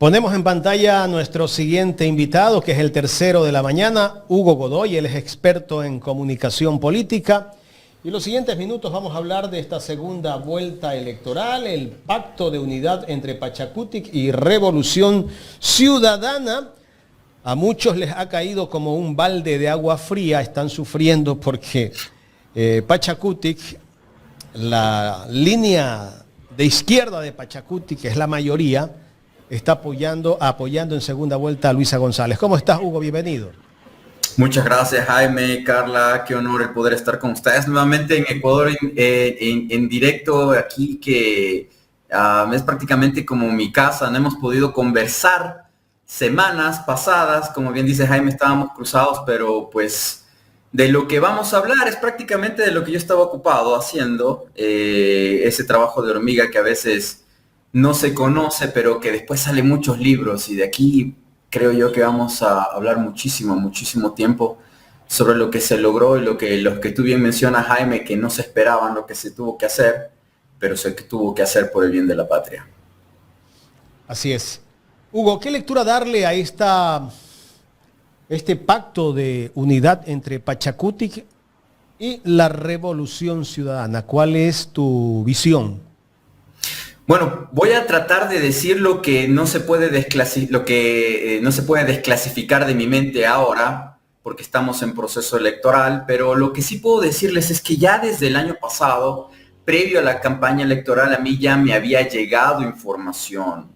Ponemos en pantalla a nuestro siguiente invitado, que es el tercero de la mañana, Hugo Godoy. Él es experto en comunicación política. Y en los siguientes minutos vamos a hablar de esta segunda vuelta electoral, el pacto de unidad entre Pachakutik y Revolución Ciudadana. A muchos les ha caído como un balde de agua fría, están sufriendo porque Pachakutik, la línea de izquierda de Pachakutik, que es la mayoría, está apoyando en segunda vuelta a Luisa González. ¿Cómo estás, Hugo? Bienvenido. Muchas gracias, Jaime, Carla, qué honor el poder estar con ustedes nuevamente en Ecuador en directo aquí, que es prácticamente como mi casa. No hemos podido conversar semanas pasadas, como bien dice Jaime, estábamos cruzados, pero pues de lo que vamos a hablar es prácticamente de lo que yo estaba ocupado haciendo, ese trabajo de hormiga que a veces no se conoce, pero que después salen muchos libros, y de aquí creo yo que vamos a hablar muchísimo tiempo sobre lo que se logró y los que tú bien mencionas, Jaime, que no se esperaban lo que se tuvo que hacer, pero se tuvo que hacer por el bien de la patria. Así es. Hugo, ¿qué lectura darle a este pacto de unidad entre Pachakutik y la Revolución Ciudadana? ¿Cuál es tu visión? Bueno, voy a tratar de decir lo que no se puede desclasificar de mi mente ahora, porque estamos en proceso electoral, pero lo que sí puedo decirles es que ya desde el año pasado, previo a la campaña electoral, a mí ya me había llegado información,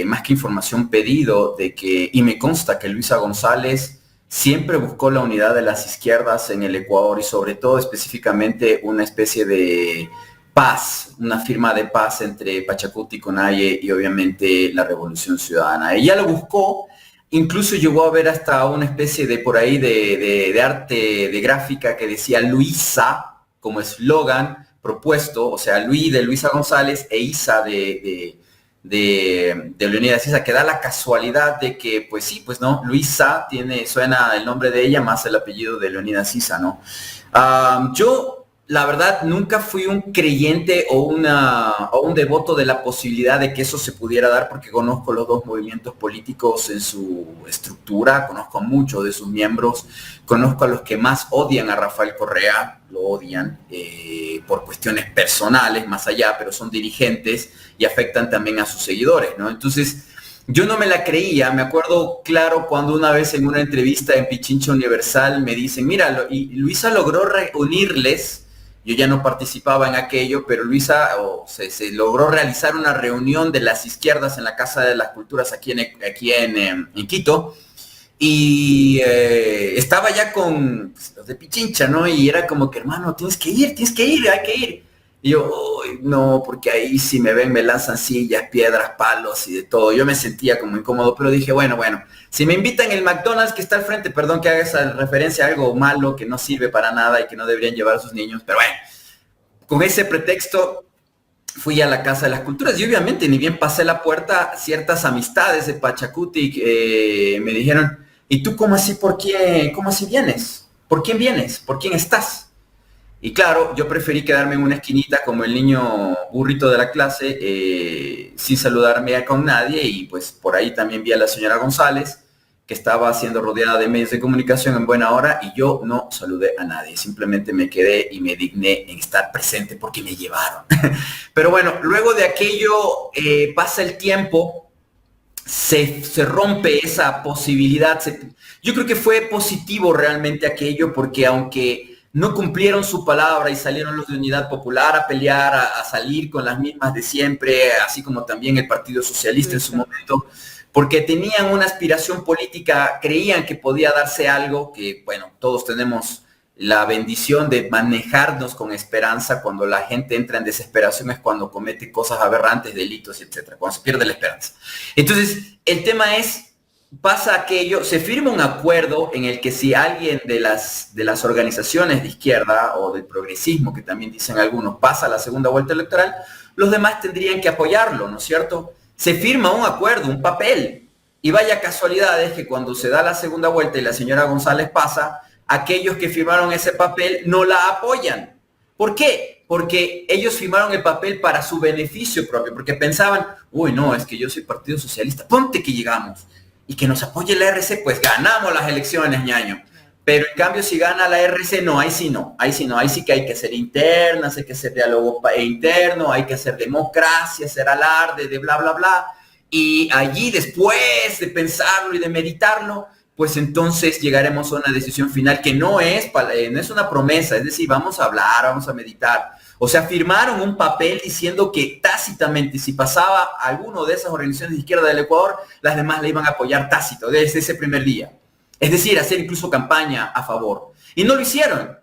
más que información, pedido y me consta que Luisa González siempre buscó la unidad de las izquierdas en el Ecuador, y sobre todo específicamente una especie de paz, una firma de paz entre Pachakutik, Conalle y obviamente la Revolución Ciudadana. Ella lo buscó, incluso llegó a ver hasta una especie de por ahí de arte, de gráfica que decía Luisa como eslogan propuesto, o sea, Luis de Luisa González e Isa de Leonidas Issa, que da la casualidad de que, pues sí, pues no, Luisa suena el nombre de ella más el apellido de Leonidas Issa, ¿no? Yo, la verdad, nunca fui un creyente o un devoto de la posibilidad de que eso se pudiera dar, porque conozco los dos movimientos políticos en su estructura, conozco a muchos de sus miembros, conozco a los que más odian a Rafael Correa, lo odian por cuestiones personales más allá, pero son dirigentes y afectan también a sus seguidores, ¿no? Entonces, yo no me la creía. Me acuerdo claro cuando una vez en una entrevista en Pichincha Universal me dicen, mira, y Luisa logró reunirles. Yo ya no participaba en aquello, pero Luisa se logró realizar una reunión de las izquierdas en la Casa de las Culturas aquí en Quito, y estaba ya con los de Pichincha, ¿no? Y era como que, hermano, tienes que ir, hay que ir. Y yo, no, porque ahí si me ven me lanzan sillas, piedras, palos y de todo. Yo me sentía como incómodo, pero dije, bueno, si me invitan el McDonald's que está al frente, perdón que haga esa referencia a algo malo que no sirve para nada y que no deberían llevar a sus niños, pero bueno, con ese pretexto fui a la Casa de las Culturas, y obviamente ni bien pasé la puerta, ciertas amistades de Pachakutik me dijeron, ¿y tú cómo así vienes? ¿Por quién vienes? ¿Por quién estás? Y claro, yo preferí quedarme en una esquinita como el niño burrito de la clase, sin saludarme con nadie, y pues por ahí también vi a la señora González, que estaba siendo rodeada de medios de comunicación en buena hora, y yo no saludé a nadie, simplemente me quedé y me digné en estar presente porque me llevaron. Pero bueno, luego de aquello pasa el tiempo, se rompe esa posibilidad. Yo creo que fue positivo realmente aquello, porque aunque no cumplieron su palabra y salieron los de Unidad Popular a pelear, a salir con las mismas de siempre, así como también el Partido Socialista en su momento, porque tenían una aspiración política, creían que podía darse algo, que bueno, todos tenemos la bendición de manejarnos con esperanza. Cuando la gente entra en desesperación es cuando comete cosas aberrantes, delitos, etcétera, cuando se pierde la esperanza. Entonces, el tema es, pasa aquello, se firma un acuerdo en el que si alguien de las organizaciones de izquierda o del progresismo, que también dicen algunos, pasa a la segunda vuelta electoral, los demás tendrían que apoyarlo, ¿no es cierto? Se firma un acuerdo, un papel, y vaya casualidades que cuando se da la segunda vuelta y la señora González pasa, aquellos que firmaron ese papel no la apoyan. ¿Por qué? Porque ellos firmaron el papel para su beneficio propio, porque pensaban, uy, no, es que yo soy Partido Socialista, ponte que llegamos y que nos apoye la RC, pues ganamos las elecciones, ñaño. Pero en cambio, si gana la RC, no, ahí sí no, ahí sí que hay que hacer internas, hay que hacer diálogo interno, hay que hacer democracia, hacer alarde de bla, bla, bla. Y allí, después de pensarlo y de meditarlo, pues entonces llegaremos a una decisión final que no es una promesa, es decir, vamos a hablar, vamos a meditar. O sea, firmaron un papel diciendo que tácitamente, si pasaba alguno de esas organizaciones de izquierda del Ecuador, las demás le iban a apoyar tácito desde ese primer día. Es decir, hacer incluso campaña a favor. Y no lo hicieron.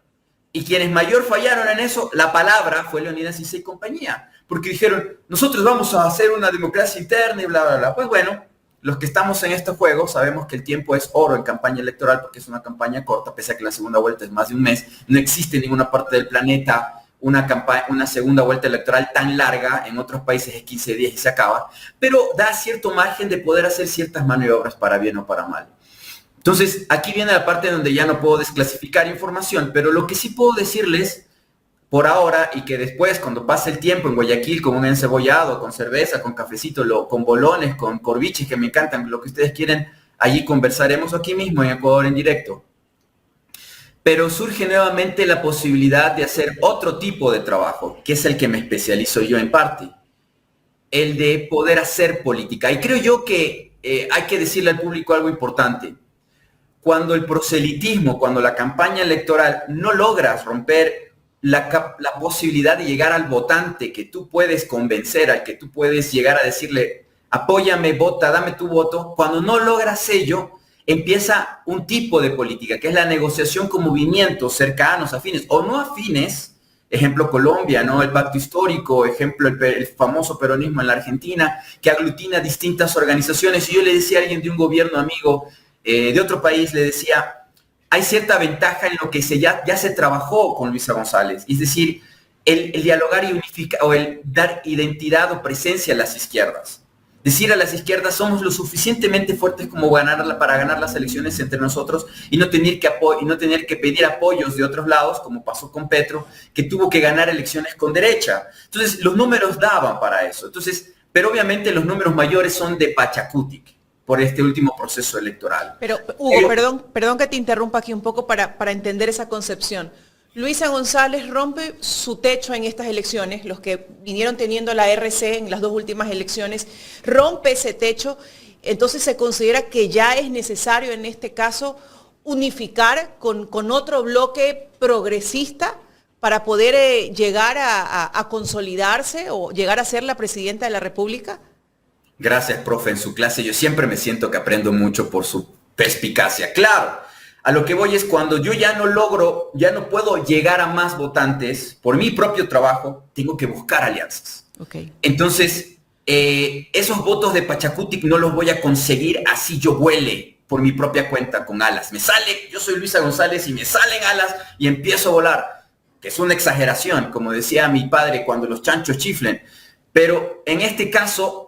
Y quienes mayor fallaron en eso, la palabra fue Leonidas Issa y compañía. Porque dijeron, nosotros vamos a hacer una democracia interna y bla, bla, bla. Pues bueno, los que estamos en este juego sabemos que el tiempo es oro en campaña electoral porque es una campaña corta, pese a que la segunda vuelta es más de un mes. No existe en ninguna parte del planeta una segunda vuelta electoral tan larga. En otros países es 15 días y se acaba. Pero da cierto margen de poder hacer ciertas maniobras para bien o para mal. Entonces, aquí viene la parte donde ya no puedo desclasificar información, pero lo que sí puedo decirles por ahora, y que después, cuando pase el tiempo en Guayaquil, con un encebollado, con cerveza, con cafecito, con bolones, con corviches que me encantan, lo que ustedes quieren, allí conversaremos aquí mismo en Ecuador en directo. Pero surge nuevamente la posibilidad de hacer otro tipo de trabajo, que es el que me especializo yo en parte, el de poder hacer política. Y creo yo que hay que decirle al público algo importante. Cuando el proselitismo, cuando la campaña electoral no logras romper la posibilidad de llegar al votante que tú puedes convencer, al que tú puedes llegar a decirle, apóyame, vota, dame tu voto, cuando no logras ello, empieza un tipo de política, que es la negociación con movimientos cercanos, afines o no afines, ejemplo Colombia, ¿no? El pacto histórico, ejemplo el famoso peronismo en la Argentina, que aglutina distintas organizaciones. Y yo le decía a alguien de un gobierno amigo, de otro país, le decía, hay cierta ventaja en lo que ya se trabajó con Luisa González, es decir, el dialogar y unificar, o el dar identidad o presencia a las izquierdas. Decir a las izquierdas, somos lo suficientemente fuertes como para ganar las elecciones entre nosotros y no tener que pedir apoyos de otros lados, como pasó con Petro, que tuvo que ganar elecciones con derecha. Entonces, los números daban para eso. Entonces, pero obviamente los números mayores son de Pachacutic, por este último proceso electoral. Pero, Hugo, perdón que te interrumpa aquí un poco para entender esa concepción. Luisa González rompe su techo en estas elecciones, los que vinieron teniendo la RC en las dos últimas elecciones, rompe ese techo, entonces se considera que ya es necesario en este caso unificar con otro bloque progresista para poder llegar a consolidarse o llegar a ser la presidenta de la República. Gracias, profe. En su clase yo siempre me siento que aprendo mucho por su perspicacia. Claro, a lo que voy es cuando yo ya no puedo llegar a más votantes por mi propio trabajo, tengo que buscar alianzas. Okay. Entonces, esos votos de Pachacutic no los voy a conseguir así yo vuele por mi propia cuenta con alas. Yo soy Luisa González y me salen alas y empiezo a volar, que es una exageración, como decía mi padre, cuando los chanchos chiflen. Pero en este caso,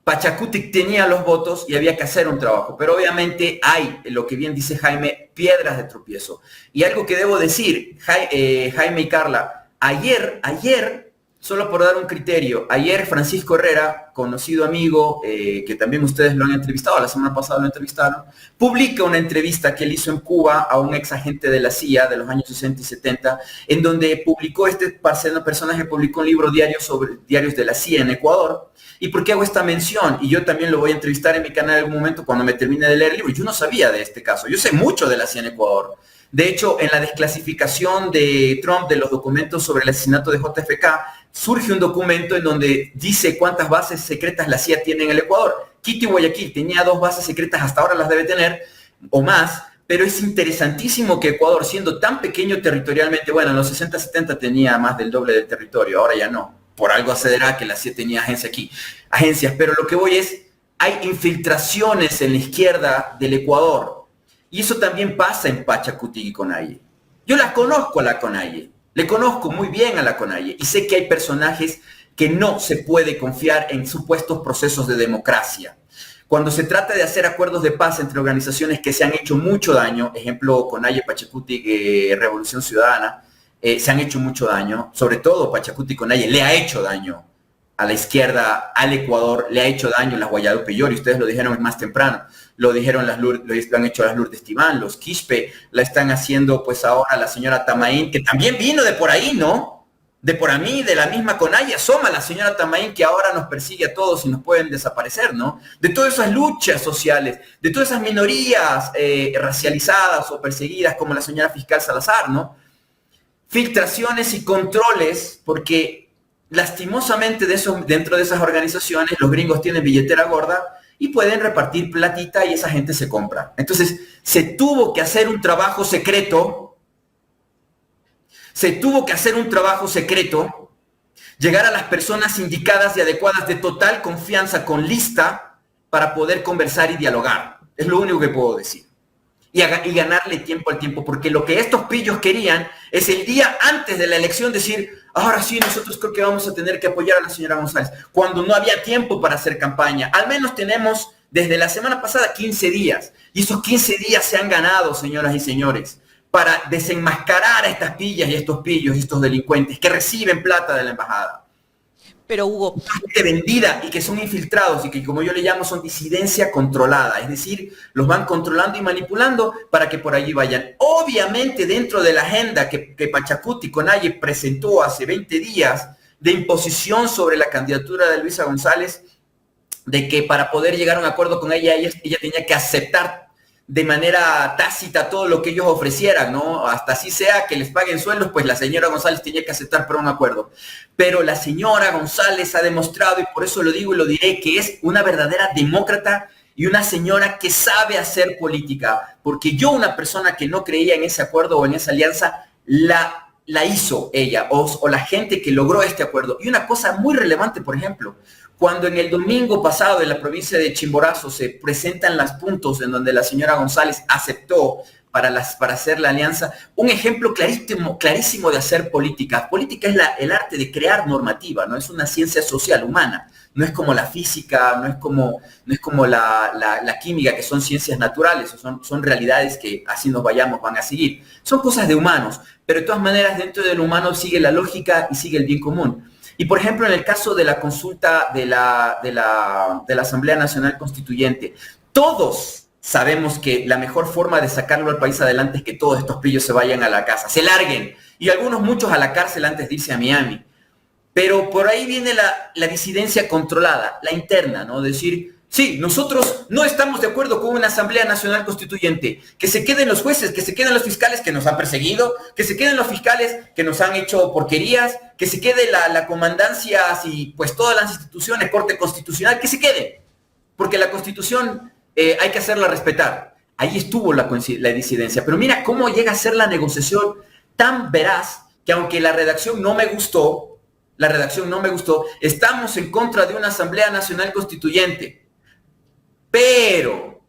Pachacutic tenía los votos y había que hacer un trabajo, pero obviamente hay, lo que bien dice Jaime, piedras de tropiezo. Y algo que debo decir, Jaime y Carla, ayer, solo por dar un criterio, ayer Francisco Herrera, conocido amigo, que también ustedes lo han entrevistado, la semana pasada lo entrevistaron, publica una entrevista que él hizo en Cuba a un ex agente de la CIA de los años 60 y 70, en donde publicó personaje publicó un libro diario sobre diarios de la CIA en Ecuador. ¿Y por qué hago esta mención? Y yo también lo voy a entrevistar en mi canal en algún momento cuando me termine de leer el libro. Yo no sabía de este caso. Yo sé mucho de la CIA en Ecuador. De hecho, en la desclasificación de Trump de los documentos sobre el asesinato de JFK, surge un documento en donde dice cuántas bases secretas la CIA tiene en el Ecuador. Quito y Guayaquil tenía 2 bases secretas, hasta ahora las debe tener, o más. Pero es interesantísimo que Ecuador, siendo tan pequeño territorialmente, bueno, en los 60-70 tenía más del doble del territorio, ahora ya no. Por algo accederá que la CIA tenía agencias, pero lo que voy es, hay infiltraciones en la izquierda del Ecuador, y eso también pasa en Pachacutic y Conalle. Yo la conozco a la Conalle, le conozco muy bien a la Conalle, y sé que hay personajes que no se puede confiar en supuestos procesos de democracia. Cuando se trata de hacer acuerdos de paz entre organizaciones que se han hecho mucho daño, ejemplo Conalle, Pachacutic, Revolución Ciudadana, se han hecho mucho daño, sobre todo Pachacuti Conalle le ha hecho daño a la izquierda, al Ecuador, le ha hecho daño las Guadalupe Llori, ustedes lo dijeron más temprano, lo dijeron lo han hecho las Lourdes Tibán, los Quispe, la están haciendo pues ahora la señora Tamaín, que también vino de por ahí, ¿no? De por a mí, de la misma Conaya, asoma la señora Tamaín, que ahora nos persigue a todos y nos pueden desaparecer, ¿no? De todas esas luchas sociales, de todas esas minorías racializadas o perseguidas, como la señora fiscal Salazar, ¿no? Filtraciones y controles, porque lastimosamente dentro de esas organizaciones los gringos tienen billetera gorda y pueden repartir platita y esa gente se compra. Entonces, se tuvo que hacer un trabajo secreto, llegar a las personas indicadas y adecuadas de total confianza con lista para poder conversar y dialogar. Es lo único que puedo decir. Y ganarle tiempo al tiempo, porque lo que estos pillos querían es el día antes de la elección decir, ahora sí, nosotros creo que vamos a tener que apoyar a la señora González, cuando no había tiempo para hacer campaña. Al menos tenemos desde la semana pasada 15 días, y esos 15 días se han ganado, señoras y señores, para desenmascarar a estas pillas y estos pillos y estos delincuentes que reciben plata de la embajada. Pero Hugo, gente vendida y que son infiltrados y que, como yo le llamo, son disidencia controlada, es decir, los van controlando y manipulando para que por allí vayan. Obviamente dentro de la agenda que Pachacuti Conalle presentó hace 20 días de imposición sobre la candidatura de Luisa González, de que para poder llegar a un acuerdo con ella tenía que aceptar de manera tácita todo lo que ellos ofrecieran, ¿no? Hasta así sea que les paguen sueldos, pues la señora González tenía que aceptar para un acuerdo. Pero la señora González ha demostrado, y por eso lo digo y lo diré, que es una verdadera demócrata y una señora que sabe hacer política. Porque yo, una persona que no creía en ese acuerdo o en esa alianza, la hizo ella, o la gente que logró este acuerdo. Y una cosa muy relevante, por ejemplo, cuando en el domingo pasado en la provincia de Chimborazo se presentan los puntos en donde la señora González aceptó para hacer la alianza, un ejemplo clarísimo de hacer política. Política es el arte de crear normativa, no es una ciencia social humana, no es como la física, no es como la química, que son ciencias naturales, son realidades que así nos vayamos van a seguir. Son cosas de humanos, pero de todas maneras dentro del humano sigue la lógica y sigue el bien común. Y por ejemplo, en el caso de la consulta de la Asamblea Nacional Constituyente, todos sabemos que la mejor forma de sacarlo al país adelante es que todos estos pillos se vayan a la casa, se larguen, y muchos a la cárcel antes de irse a Miami. Pero por ahí viene la disidencia controlada, la interna, ¿no? Decir, sí, nosotros no estamos de acuerdo con una Asamblea Nacional Constituyente, que se queden los jueces, que se queden los fiscales que nos han perseguido, que se queden los fiscales que nos han hecho porquerías, que se quede la comandancia y pues todas las instituciones, Corte Constitucional, que se quede, porque la Constitución hay que hacerla respetar. Ahí estuvo la disidencia, pero mira cómo llega a ser la negociación tan veraz que aunque la redacción no me gustó, estamos en contra de una Asamblea Nacional Constituyente. Pero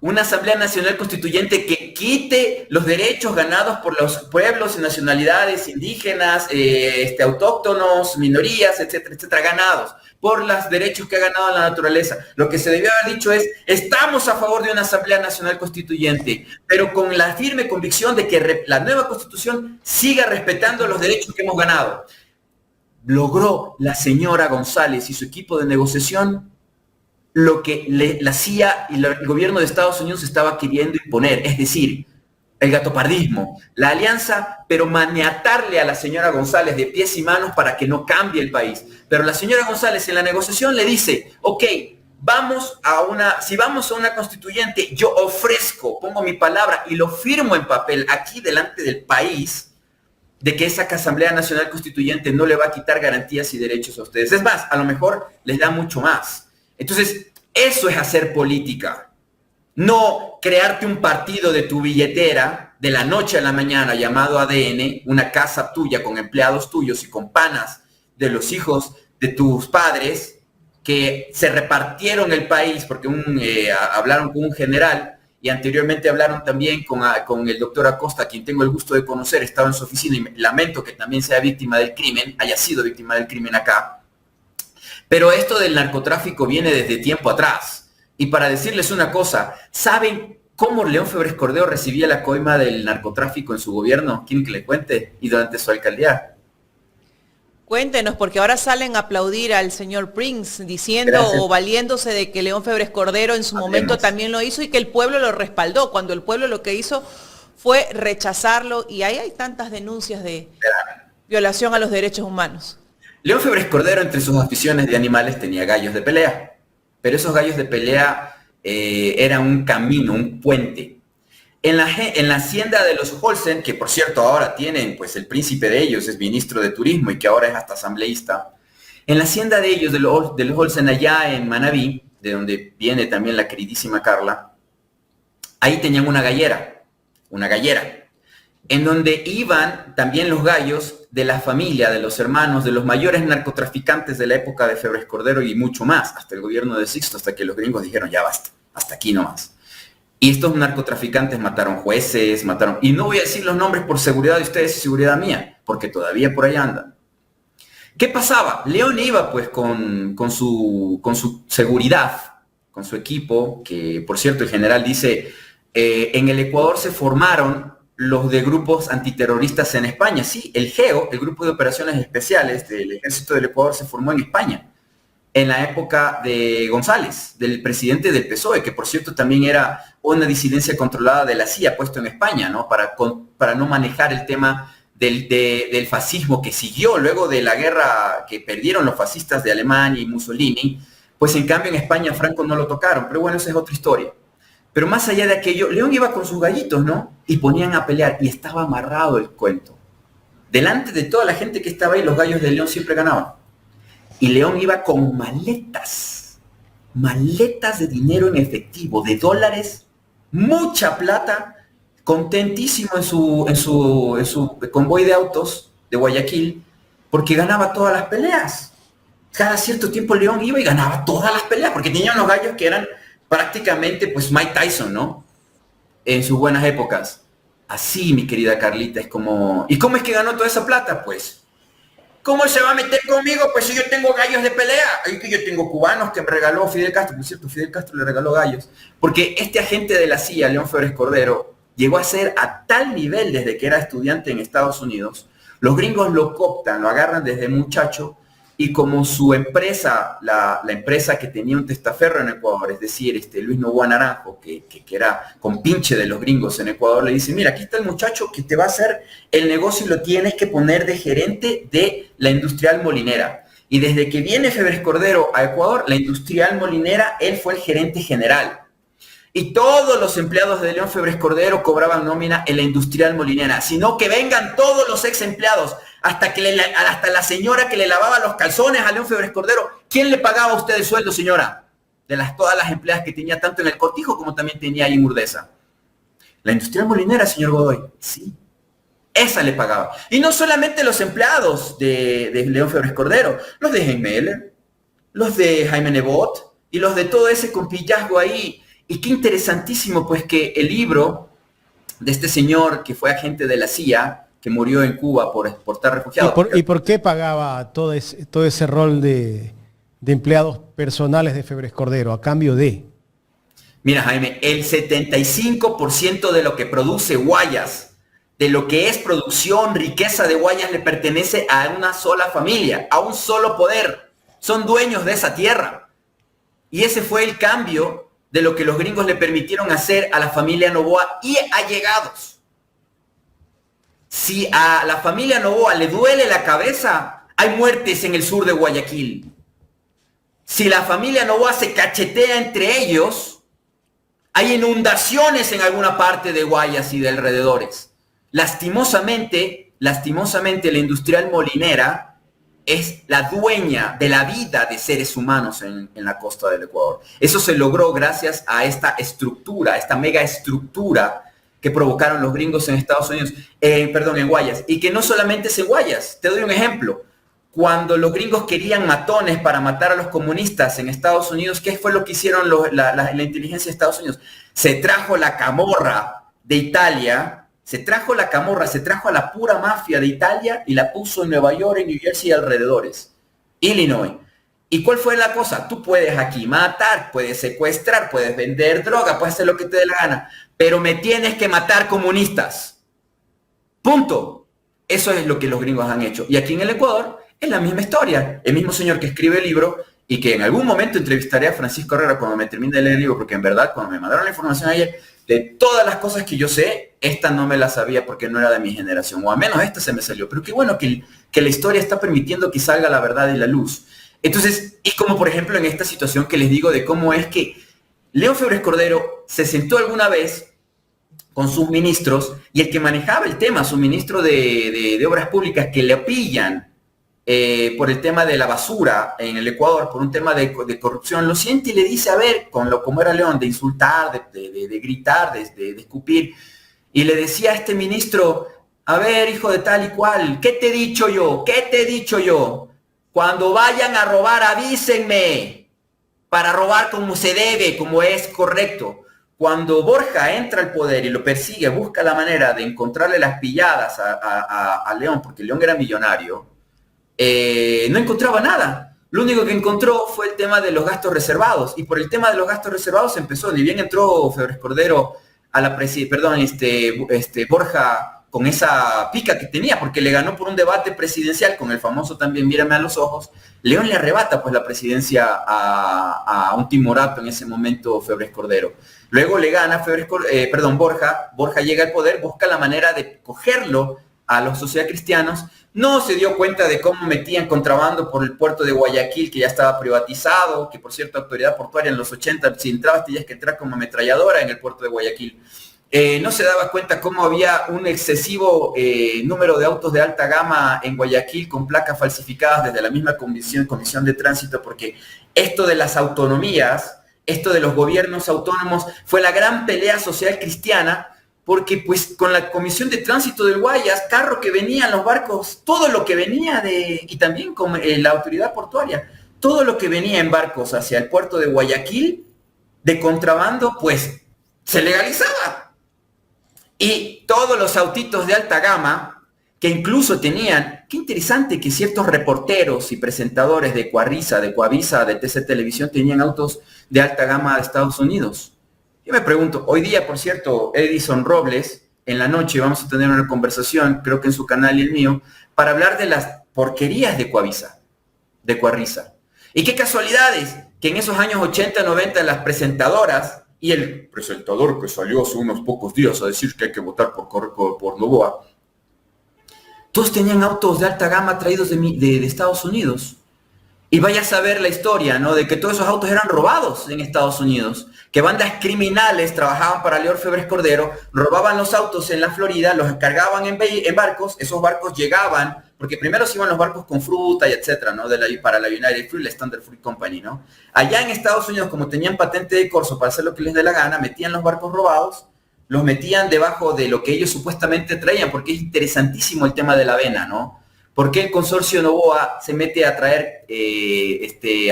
una Asamblea Nacional Constituyente que quite los derechos ganados por los pueblos y nacionalidades indígenas, autóctonos, minorías, etcétera, etcétera, ganados por los derechos que ha ganado la naturaleza. Lo que se debió haber dicho es, estamos a favor de una Asamblea Nacional Constituyente, pero con la firme convicción de que la nueva Constitución siga respetando los derechos que hemos ganado. Logró la señora González y su equipo de negociación lo que la CIA y el gobierno de Estados Unidos estaba queriendo imponer, es decir, el gatopardismo, la alianza, pero maniatarle a la señora González de pies y manos para que no cambie el país. Pero la señora González en la negociación le dice, ok, si vamos a una constituyente, yo ofrezco, pongo mi palabra y lo firmo en papel aquí delante del país, de que esa Asamblea Nacional Constituyente no le va a quitar garantías y derechos a ustedes. Es más, a lo mejor les da mucho más. Entonces, eso es hacer política. No crearte un partido de tu billetera de la noche a la mañana llamado ADN, una casa tuya con empleados tuyos y con panas de los hijos de tus padres que se repartieron el país porque hablaron con un general y anteriormente hablaron también con el doctor Acosta, a quien tengo el gusto de conocer, estaba en su oficina y lamento que también sea víctima del crimen, haya sido víctima del crimen acá. Pero esto del narcotráfico viene desde tiempo atrás. Y para decirles una cosa, ¿saben ¿Cómo León Febres Cordero recibía la coima del narcotráfico en su gobierno? ¿Quieren que le cuente? Y durante su alcaldía. Cuéntenos, porque ahora salen a aplaudir al señor Prince diciendo Gracias. o valiéndose de que León Febres Cordero en su momento también lo hizo y que el pueblo lo respaldó, cuando el pueblo lo que hizo fue rechazarlo, y ahí hay tantas denuncias de violación a los derechos humanos. León Febres Cordero, entre sus aficiones de animales, tenía gallos de pelea, pero esos gallos de pelea eran un camino, un puente. En la hacienda de los Olsen, que por cierto ahora tienen, pues el príncipe de ellos es ministro de turismo y que ahora es hasta asambleísta, en la hacienda de ellos, de los Olsen allá en Manabí, de donde viene también la queridísima Carla, ahí tenían una gallera, en donde iban también los gallos de la familia, de los hermanos, de los mayores narcotraficantes de la época de Febres Cordero y mucho más, hasta el gobierno de Sixto, hasta que los gringos dijeron, ya basta, hasta aquí nomás. Y estos narcotraficantes mataron jueces, y no voy a decir los nombres por seguridad de ustedes y seguridad mía, porque todavía por ahí andan. ¿Qué pasaba? León iba pues con su seguridad, con su equipo, que por cierto el general dice, en el Ecuador se formaron los de grupos antiterroristas en España. Sí, el GEO, el Grupo de Operaciones Especiales del Ejército del Ecuador, se formó en España, en la época de González, del presidente del PSOE, que por cierto también era una disidencia controlada de la CIA, puesto en España, ¿no? Para no manejar el tema del fascismo que siguió luego de la guerra que perdieron los fascistas de Alemania y Mussolini, pues en cambio en España Franco no lo tocaron, pero bueno, esa es otra historia. Pero más allá de aquello, León iba con sus gallitos, ¿no? Y ponían a pelear, y estaba amarrado el cuento. Delante de toda la gente que estaba ahí, los gallos de León siempre ganaban. Y León iba con maletas de dinero en efectivo, de dólares, mucha plata, contentísimo en su convoy de autos de Guayaquil, porque ganaba todas las peleas. Cada cierto tiempo León iba y ganaba todas las peleas, porque tenía unos gallos que eran prácticamente pues Mike Tyson, ¿no? En sus buenas épocas. Así, mi querida Carlita, es como... ¿Y cómo es que ganó toda esa plata? Pues... ¿Cómo se va a meter conmigo? Pues si yo tengo gallos de pelea. Ahí que yo tengo cubanos que me regaló Fidel Castro. Por cierto, Fidel Castro le regaló gallos. Porque este agente de la CIA, León Febres Cordero, llegó a ser a tal nivel desde que era estudiante en Estados Unidos. Los gringos lo cooptan, lo agarran desde muchacho. Y como su empresa, la empresa que tenía un testaferro en Ecuador, es decir, Luis Novoa Naranjo, que era compinche de los gringos en Ecuador, le dice, mira, aquí está el muchacho que te va a hacer el negocio y lo tienes que poner de gerente de la Industrial Molinera. Y desde que viene Febres Cordero a Ecuador, la Industrial Molinera, él fue el gerente general. Y todos los empleados de León Febres Cordero cobraban nómina en la Industrial Molinera, sino que vengan todos los ex empleados, hasta la señora que le lavaba los calzones a León Febres Cordero. ¿Quién le pagaba a usted el sueldo, señora? De todas las empleadas que tenía, tanto en el Cortijo como también tenía ahí en Urdesa. La Industrial Molinera, señor Godoy, sí. Esa le pagaba. Y no solamente los empleados de León Febres Cordero, los de Jaime Meller, los de Jaime Nebot y los de todo ese compillazgo ahí. Y qué interesantísimo, pues, que el libro de este señor que fue agente de la CIA, que murió en Cuba por estar refugiado. ¿Y por qué pagaba todo ese rol de empleados personales de Febres Cordero a cambio de? Mira, Jaime, el 75% de lo que produce Guayas, de lo que es producción, riqueza de Guayas, le pertenece a una sola familia, a un solo poder. Son dueños de esa tierra. Y ese fue el cambio de lo que los gringos le permitieron hacer a la familia Novoa y allegados. Si a la familia Novoa le duele la cabeza, hay muertes en el sur de Guayaquil. Si la familia Novoa se cachetea entre ellos, hay inundaciones en alguna parte de Guayas y de alrededores. Lastimosamente, la Industrial Molinera es la dueña de la vida de seres humanos en la costa del Ecuador. Eso se logró gracias a esta estructura, esta mega estructura que provocaron los gringos en Estados Unidos, en Guayas. Y que no solamente es en Guayas. Te doy un ejemplo. Cuando los gringos querían matones para matar a los comunistas en Estados Unidos, ¿qué fue lo que hicieron la inteligencia de Estados Unidos? Se trajo la camorra de Italia, se trajo a la pura mafia de Italia y la puso en Nueva York, en New Jersey y alrededores. Illinois. ¿Y cuál fue la cosa? Tú puedes aquí matar, puedes secuestrar, puedes vender droga, puedes hacer lo que te dé la gana. pero me tienes que matar comunistas. Punto. Eso es lo que los gringos han hecho. Y aquí en el Ecuador es la misma historia. El mismo señor que escribe el libro y que en algún momento entrevistaré a Francisco Herrera cuando me termine de leer el libro, porque en verdad cuando me mandaron la información ayer, de todas las cosas que yo sé, esta no me la sabía porque no era de mi generación, o al menos esta se me salió. Pero qué bueno que la historia está permitiendo que salga la verdad y la luz. Entonces, es como por ejemplo en esta situación que les digo de cómo es que León Febres Cordero se sentó alguna vez con sus ministros y el que manejaba el tema, su ministro de Obras Públicas, que le pillan por el tema de la basura en el Ecuador, por un tema de corrupción, lo siente y le dice, a ver, como era León, de insultar, de gritar, de escupir, y le decía a este ministro, a ver, hijo de tal y cual, ¿qué te he dicho yo? ¿Qué te he dicho yo? Cuando vayan a robar, avísenme, para robar como se debe, como es correcto. Cuando Borja entra al poder y lo persigue, busca la manera de encontrarle las pilladas a León, porque León era millonario, no encontraba nada. Lo único que encontró fue el tema de los gastos reservados. Y por el tema de los gastos reservados empezó. Ni bien entró Febres Cordero a la Borja con esa pica que tenía, porque le ganó por un debate presidencial con el famoso también Mírame a los ojos. León le arrebata pues la presidencia a un timorato en ese momento, Febres Cordero. Luego le gana Borja. Borja llega al poder, busca la manera de cogerlo a los socialcristianos. No se dio cuenta de cómo metían contrabando por el puerto de Guayaquil, que ya estaba privatizado, que por cierto, autoridad portuaria en los 80, si entrabas tenías que entrar como ametralladora en el puerto de Guayaquil. No se daba cuenta cómo había un excesivo número de autos de alta gama en Guayaquil con placas falsificadas desde la misma comisión de tránsito, porque esto de las autonomías, esto de los gobiernos autónomos, fue la gran pelea social cristiana, porque pues con la Comisión de Tránsito del Guayas, carro que venía en los barcos, todo lo que venía y también con la autoridad portuaria, todo lo que venía en barcos hacia el puerto de Guayaquil, de contrabando, pues se legalizaba. Y todos los autitos de alta gama, que incluso tenían, qué interesante que ciertos reporteros y presentadores de Coavisa, de TC Televisión, tenían autos de alta gama de Estados Unidos. Yo me pregunto, hoy día, por cierto, Edison Robles, en la noche vamos a tener una conversación, creo que en su canal y el mío, para hablar de las porquerías de Coavisa, de Coavisa. Y qué casualidades que en esos años 80, 90 las presentadoras y el presentador que salió hace unos pocos días a decir que hay que votar por Noboa, todos tenían autos de alta gama traídos de Estados Unidos. Y vaya a saber la historia, ¿no? De que todos esos autos eran robados en Estados Unidos, que bandas criminales trabajaban para León Febres Cordero, robaban los autos en la Florida, los cargaban en barcos, esos barcos llegaban, porque primero se iban los barcos con fruta y etcétera, ¿no? Para la United Fruit, la Standard Fruit Company, ¿no? Allá en Estados Unidos, como tenían patente de corso para hacer lo que les dé la gana, metían los barcos robados, los metían debajo de lo que ellos supuestamente traían, porque es interesantísimo el tema de la avena, ¿no? ¿Por qué el consorcio Noboa se mete a traer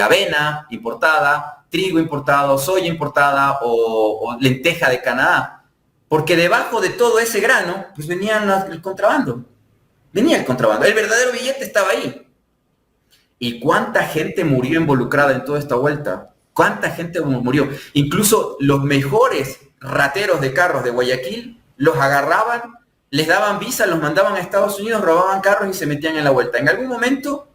avena importada, trigo importado, soya importada o lenteja de Canadá? Porque debajo de todo ese grano, pues venía el contrabando. Venía el contrabando. El verdadero billete estaba ahí. ¿Y cuánta gente murió involucrada en toda esta vuelta? ¿Cuánta gente murió? Incluso los mejores rateros de carros de Guayaquil los agarraban, les daban visa, los mandaban a Estados Unidos, robaban carros y se metían en la vuelta. En algún momento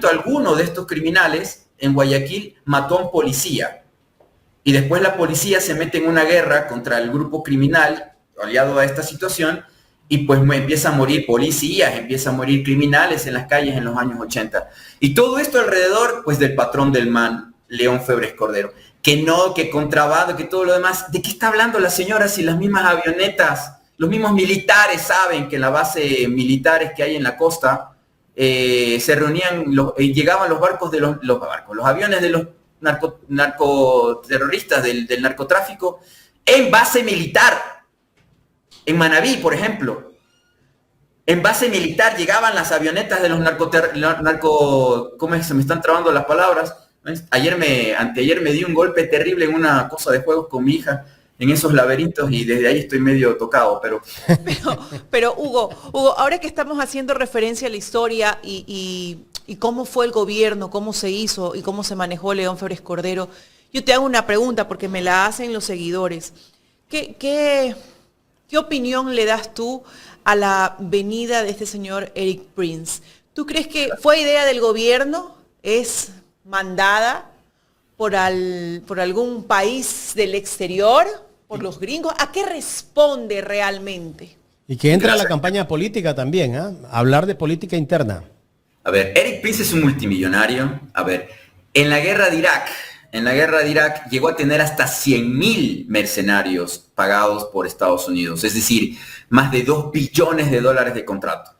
alguno de estos criminales en Guayaquil mató a un policía. Y después la policía se mete en una guerra contra el grupo criminal aliado a esta situación y pues empieza a morir policías, empieza a morir criminales en las calles en los años 80. Y todo esto alrededor pues del patrón del MAN, León Febres Cordero. Que contrabando, que todo lo demás. ¿De qué está hablando la señora si las mismas avionetas, los mismos militares saben que en la base militares que hay en la costa se reunían, llegaban los barcos de los aviones de los narcoterroristas del narcotráfico en base militar? En Manabí, por ejemplo. En base militar llegaban las avionetas de los ¿cómo es? Se me están trabando las palabras. Anteayer me di un golpe terrible en una cosa de juegos con mi hija, en esos laberintos, y desde ahí estoy medio tocado, pero Hugo, ahora que estamos haciendo referencia a la historia y cómo fue el gobierno, cómo se hizo y cómo se manejó León Febres Cordero, yo te hago una pregunta porque me la hacen los seguidores. ¿Qué opinión le das tú a la venida de este señor Erik Prince? ¿Tú crees que fue idea del gobierno? ¿Es mandada por algún país del exterior? ¿Por los gringos? ¿A qué responde realmente? Y que entra a la campaña política también, ¿eh? Hablar de política interna. A ver, Erik Prince es un multimillonario. A ver, en la guerra de Irak llegó a tener hasta 100.000 mercenarios pagados por Estados Unidos. Es decir, más de $2 billones de contrato.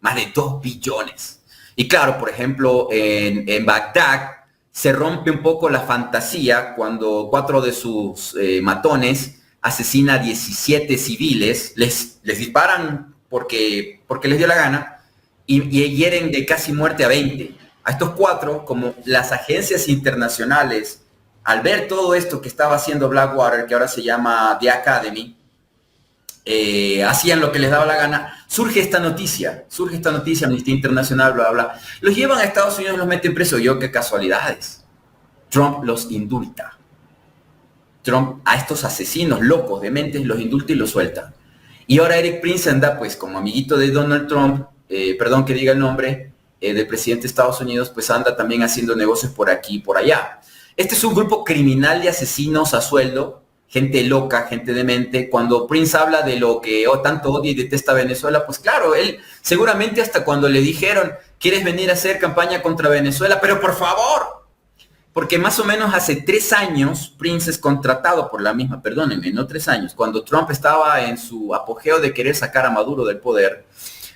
Más de 2 billones. Y claro, por ejemplo, en Bagdad se rompe un poco la fantasía cuando 4 de sus matones asesina a 17 civiles, les disparan porque les dio la gana y hieren de casi muerte a 20. A estos 4, como las agencias internacionales, al ver todo esto que estaba haciendo Blackwater, que ahora se llama The Academy, hacían lo que les daba la gana, surge esta noticia, Amnistía Internacional, bla, bla. Los llevan a Estados Unidos, los meten presos. Yo, qué casualidades. Trump los indulta. Trump a estos asesinos locos, dementes, los indulta y los suelta. Y ahora Erik Prince anda, pues, como amiguito de Donald Trump, perdón que diga el nombre, del presidente de Estados Unidos, pues anda también haciendo negocios por aquí y por allá. Este es un grupo criminal de asesinos a sueldo, gente loca, gente demente. Cuando Prince habla de lo que tanto odia y detesta Venezuela, pues claro, él seguramente hasta cuando le dijeron, ¿quieres venir a hacer campaña contra Venezuela? Pero por favor, porque más o menos hace 3 años Prince es contratado por la misma, perdónenme, no 3 años, cuando Trump estaba en su apogeo de querer sacar a Maduro del poder,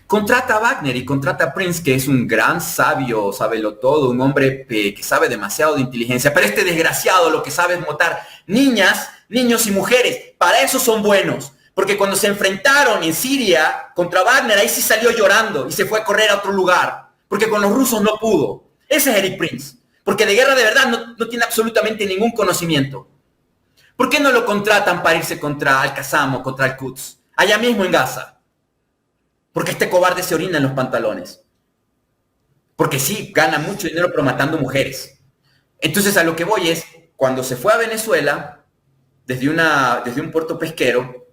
contrata a Wagner y contrata a Prince, que es un gran sabio, sábelo-todo, un hombre que sabe demasiado de inteligencia, pero este desgraciado lo que sabe es matar niñas, niños y mujeres. Para eso son buenos, porque cuando se enfrentaron en Siria contra Wagner, ahí sí salió llorando y se fue a correr a otro lugar, porque con los rusos no pudo. Ese es Erik Prince. Porque de guerra de verdad no tiene absolutamente ningún conocimiento. ¿Por qué no lo contratan para irse contra Al-Qassam o contra Al-Quds? Allá mismo en Gaza. Porque este cobarde se orina en los pantalones. Porque sí, gana mucho dinero pero matando mujeres. Entonces a lo que voy es, cuando se fue a Venezuela, desde un puerto pesquero,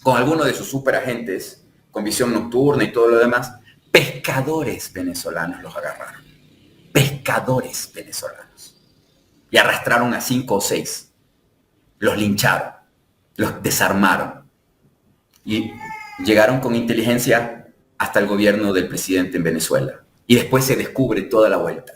con alguno de sus superagentes, con visión nocturna y todo lo demás, pescadores venezolanos los agarraron. Pescadores venezolanos. Y arrastraron a 5 o 6. Los lincharon. Los desarmaron. Y llegaron con inteligencia hasta el gobierno del presidente en Venezuela. Y después se descubre toda la vuelta.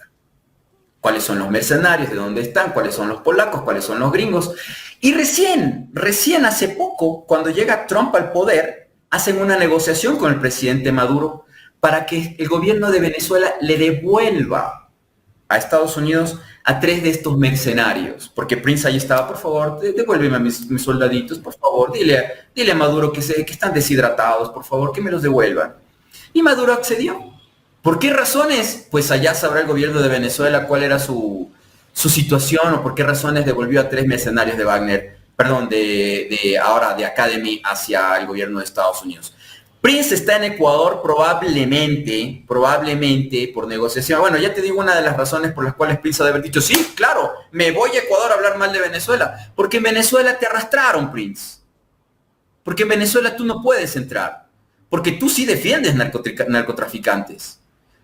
Cuáles son los mercenarios, de dónde están, cuáles son los polacos, cuáles son los gringos. Y recién hace poco, cuando llega Trump al poder, hacen una negociación con el presidente Maduro para que el gobierno de Venezuela le devuelva a Estados Unidos a 3 de estos mercenarios, porque Prince ahí estaba, por favor, devuélveme a mis soldaditos, por favor, dile a Maduro que están deshidratados, por favor, que me los devuelvan. Y Maduro accedió. ¿Por qué razones? Pues allá sabrá el gobierno de Venezuela cuál era su situación o por qué razones devolvió a 3 mercenarios de Wagner, perdón, de Academy hacia el gobierno de Estados Unidos. Prince está en Ecuador probablemente por negociación. Bueno, ya te digo una de las razones por las cuales Prince ha de haber dicho, sí, claro, me voy a Ecuador a hablar mal de Venezuela. Porque en Venezuela te arrastraron, Prince. Porque en Venezuela tú no puedes entrar. Porque tú sí defiendes narcotraficantes.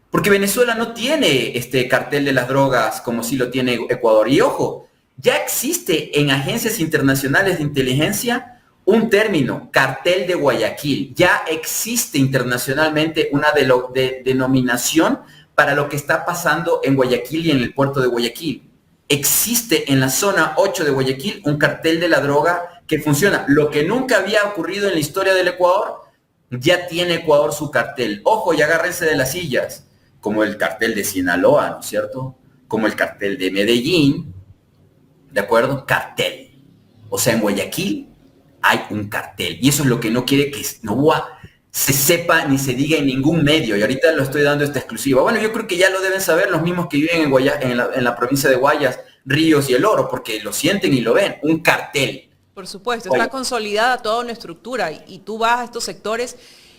Porque Venezuela no tiene este cartel de las drogas como sí lo tiene Ecuador. Y ojo, ya existe en agencias internacionales de inteligencia un término, cartel de Guayaquil. Ya existe internacionalmente una denominación para lo que está pasando en Guayaquil y en el puerto de Guayaquil. Existe en la zona 8 de Guayaquil un cartel de la droga que funciona. Lo que nunca había ocurrido en la historia del Ecuador, ya tiene Ecuador su cartel. Ojo, y agárrense de las sillas, como el cartel de Sinaloa, ¿no es cierto? Como el cartel de Medellín, ¿de acuerdo? Cartel. O sea, en Guayaquil hay un cartel. Y eso es lo que no quiere que se sepa ni se diga en ningún medio. Y ahorita lo estoy dando esta exclusiva. Bueno, yo creo que ya lo deben saber los mismos que viven en la provincia de Guayas, Ríos y El Oro, porque lo sienten y lo ven. Un cartel. Por supuesto, está consolidada toda una estructura y tú vas a estos sectores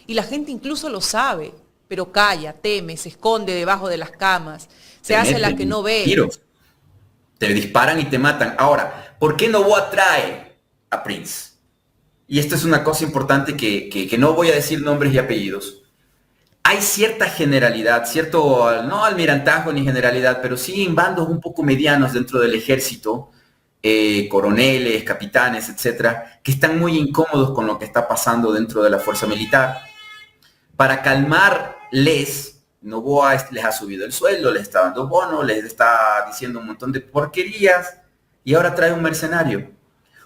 y la gente incluso lo sabe, pero calla, teme, se esconde debajo de las camas, se hace la que no ve. Tiros. Te disparan y te matan. Ahora, ¿por qué Noboa trae a Prince? y esto es una cosa importante que no voy a decir nombres y apellidos, hay cierta generalidad, cierto, no almirantazgo ni generalidad, pero sí en bandos un poco medianos dentro del ejército, coroneles, capitanes, etcétera, que están muy incómodos con lo que está pasando dentro de la fuerza militar. Para calmarles, Noboa les ha subido el sueldo, les está dando bonos, les está diciendo un montón de porquerías, y ahora trae un mercenario.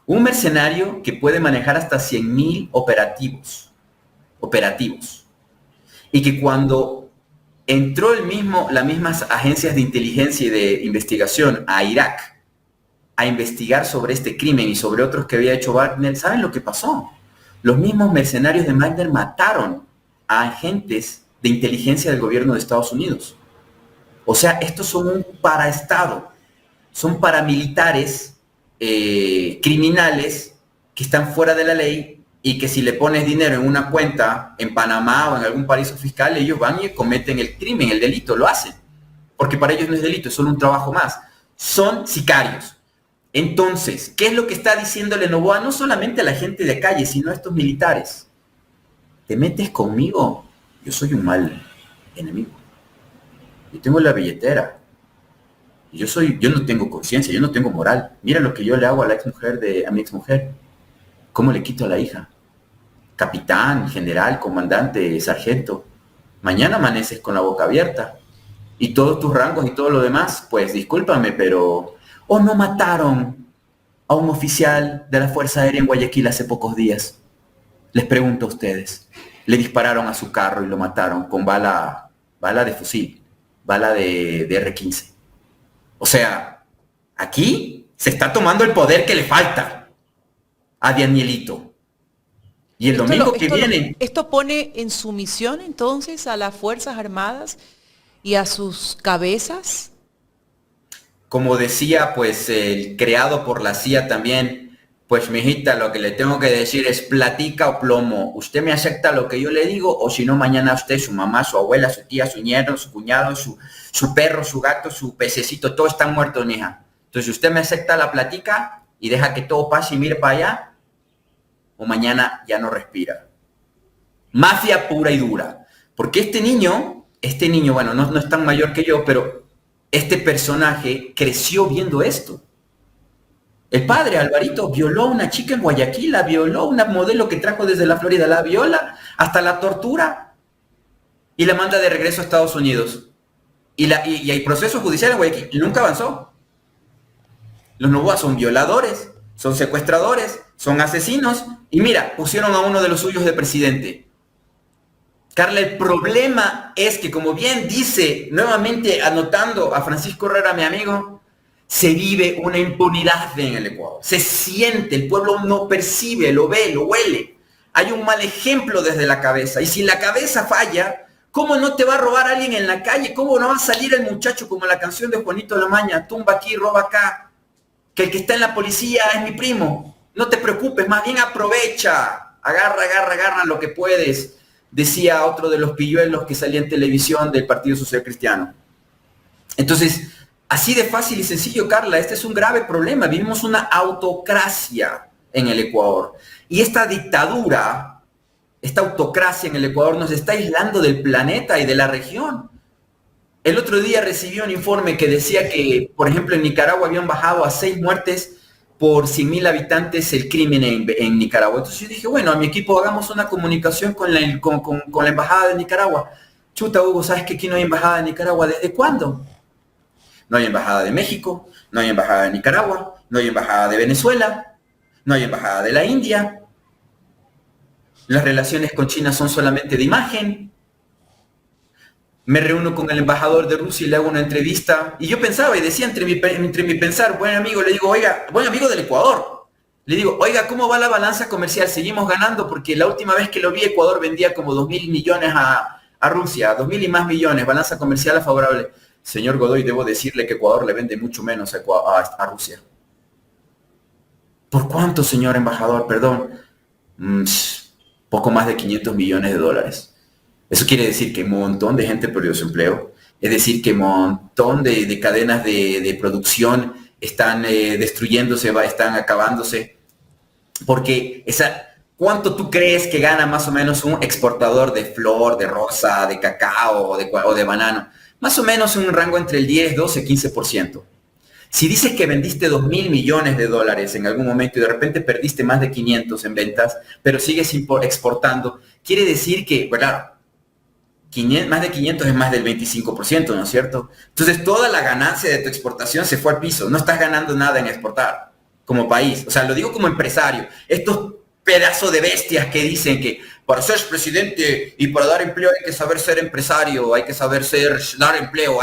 Un mercenario que puede manejar hasta 100.000 operativos. Y que cuando entró las mismas agencias de inteligencia y de investigación a Irak a investigar sobre este crimen y sobre otros que había hecho Wagner, ¿saben lo que pasó? Los mismos mercenarios de Wagner mataron a agentes de inteligencia del gobierno de Estados Unidos. O sea, estos son un paraestado, son paramilitares criminales que están fuera de la ley y que si le pones dinero en una cuenta en Panamá o en algún paraíso fiscal, ellos van y cometen el crimen, el delito, lo hacen. Porque para ellos no es delito, es solo un trabajo más. Son sicarios. Entonces, ¿qué es lo que está diciéndole Noboa? No solamente a la gente de calle, sino a estos militares. ¿Te metes conmigo? Yo soy un mal enemigo. Yo tengo la billetera. Yo no tengo conciencia, yo no tengo moral. Mira lo que yo le hago a mi exmujer. ¿Cómo le quito a la hija? Capitán, general, comandante, sargento. Mañana amaneces con la boca abierta. Y todos tus rangos y todo lo demás, pues discúlpame, pero... ¿O no mataron a un oficial de la Fuerza Aérea en Guayaquil hace pocos días? Les pregunto a ustedes. Le dispararon a su carro y lo mataron con bala de fusil, bala de R-15. O sea, aquí se está tomando el poder que le falta a Danielito. Y el domingo que viene... ¿Esto pone en sumisión entonces a las Fuerzas Armadas y a sus cabezas? Como decía, pues, el creado por la CIA también, pues, mijita, lo que le tengo que decir es platica o plomo. Usted me acepta lo que yo le digo, o si no, mañana usted, su mamá, su abuela, su tía, su yerno, su cuñado, su perro, su gato, su pececito, todos están muertos, mija. Entonces, usted me acepta la platica y deja que todo pase y mire para allá, o mañana ya no respira. Mafia pura y dura. Porque este niño, bueno, no es tan mayor que yo, pero este personaje creció viendo esto. El padre, Alvarito, violó a una chica en Guayaquil, la violó, una modelo que trajo desde la Florida, la viola, hasta la tortura, y la manda de regreso a Estados Unidos. Y hay proceso judicial en Guayaquil, nunca avanzó. Los Noboa son violadores, son secuestradores, son asesinos, y mira, pusieron a uno de los suyos de presidente. Carla, el problema es que, como bien dice, nuevamente anotando a Francisco Herrera, mi amigo, se vive una impunidad en el Ecuador. Se siente, el pueblo no percibe, lo ve, lo huele. Hay un mal ejemplo desde la cabeza. Y si la cabeza falla, ¿cómo no te va a robar alguien en la calle? ¿Cómo no va a salir el muchacho como la canción de Juanito La Maña? Tumba aquí, roba acá. Que el que está en la policía es mi primo. No te preocupes, más bien aprovecha. Agarra lo que puedes. Decía otro de los pilluelos que salía en televisión del Partido Social Cristiano. Entonces, así de fácil y sencillo, Carla, este es un grave problema. Vivimos una autocracia en el Ecuador. Y esta dictadura, esta autocracia en el Ecuador nos está aislando del planeta y de la región. El otro día recibí un informe que decía que, por ejemplo, en Nicaragua habían bajado a 6 muertes por 100.000 habitantes el crimen en Nicaragua. Entonces yo dije, bueno, a mi equipo hagamos una comunicación con la embajada de Nicaragua. Chuta, Hugo, ¿sabes que aquí no hay embajada de Nicaragua? ¿Desde cuándo? No hay embajada de México, no hay embajada de Nicaragua, no hay embajada de Venezuela, no hay embajada de la India. Las relaciones con China son solamente de imagen. Me reúno con el embajador de Rusia y le hago una entrevista. Y yo pensaba y decía entre mi pensar, buen amigo, le digo, oiga, buen amigo del Ecuador. Le digo, oiga, ¿cómo va la balanza comercial? Seguimos ganando porque la última vez que lo vi, Ecuador vendía como 2.000 millones a Rusia, 2.000 y más millones, balanza comercial favorable. Señor Godoy, debo decirle que Ecuador le vende mucho menos a Rusia. ¿Por cuánto, señor embajador? Perdón. Poco más de 500 millones de dólares. Eso quiere decir que un montón de gente perdió su empleo, es decir, que un montón de cadenas de producción están destruyéndose, están acabándose, porque ¿cuánto tú crees que gana más o menos un exportador de flor, de rosa, de cacao o de banano? Más o menos un rango entre el 10, 12, 15%. Si dices que vendiste 2.000 millones de dólares en algún momento y de repente perdiste más de 500 en ventas, pero sigues exportando, quiere decir que, claro, más de 500 es más del 25%, ¿no es cierto? Entonces toda la ganancia de tu exportación se fue al piso. No estás ganando nada en exportar como país. O sea, lo digo como empresario. Estos pedazos de bestias que dicen que para ser presidente y para dar empleo hay que saber ser empresario, hay que saber dar empleo,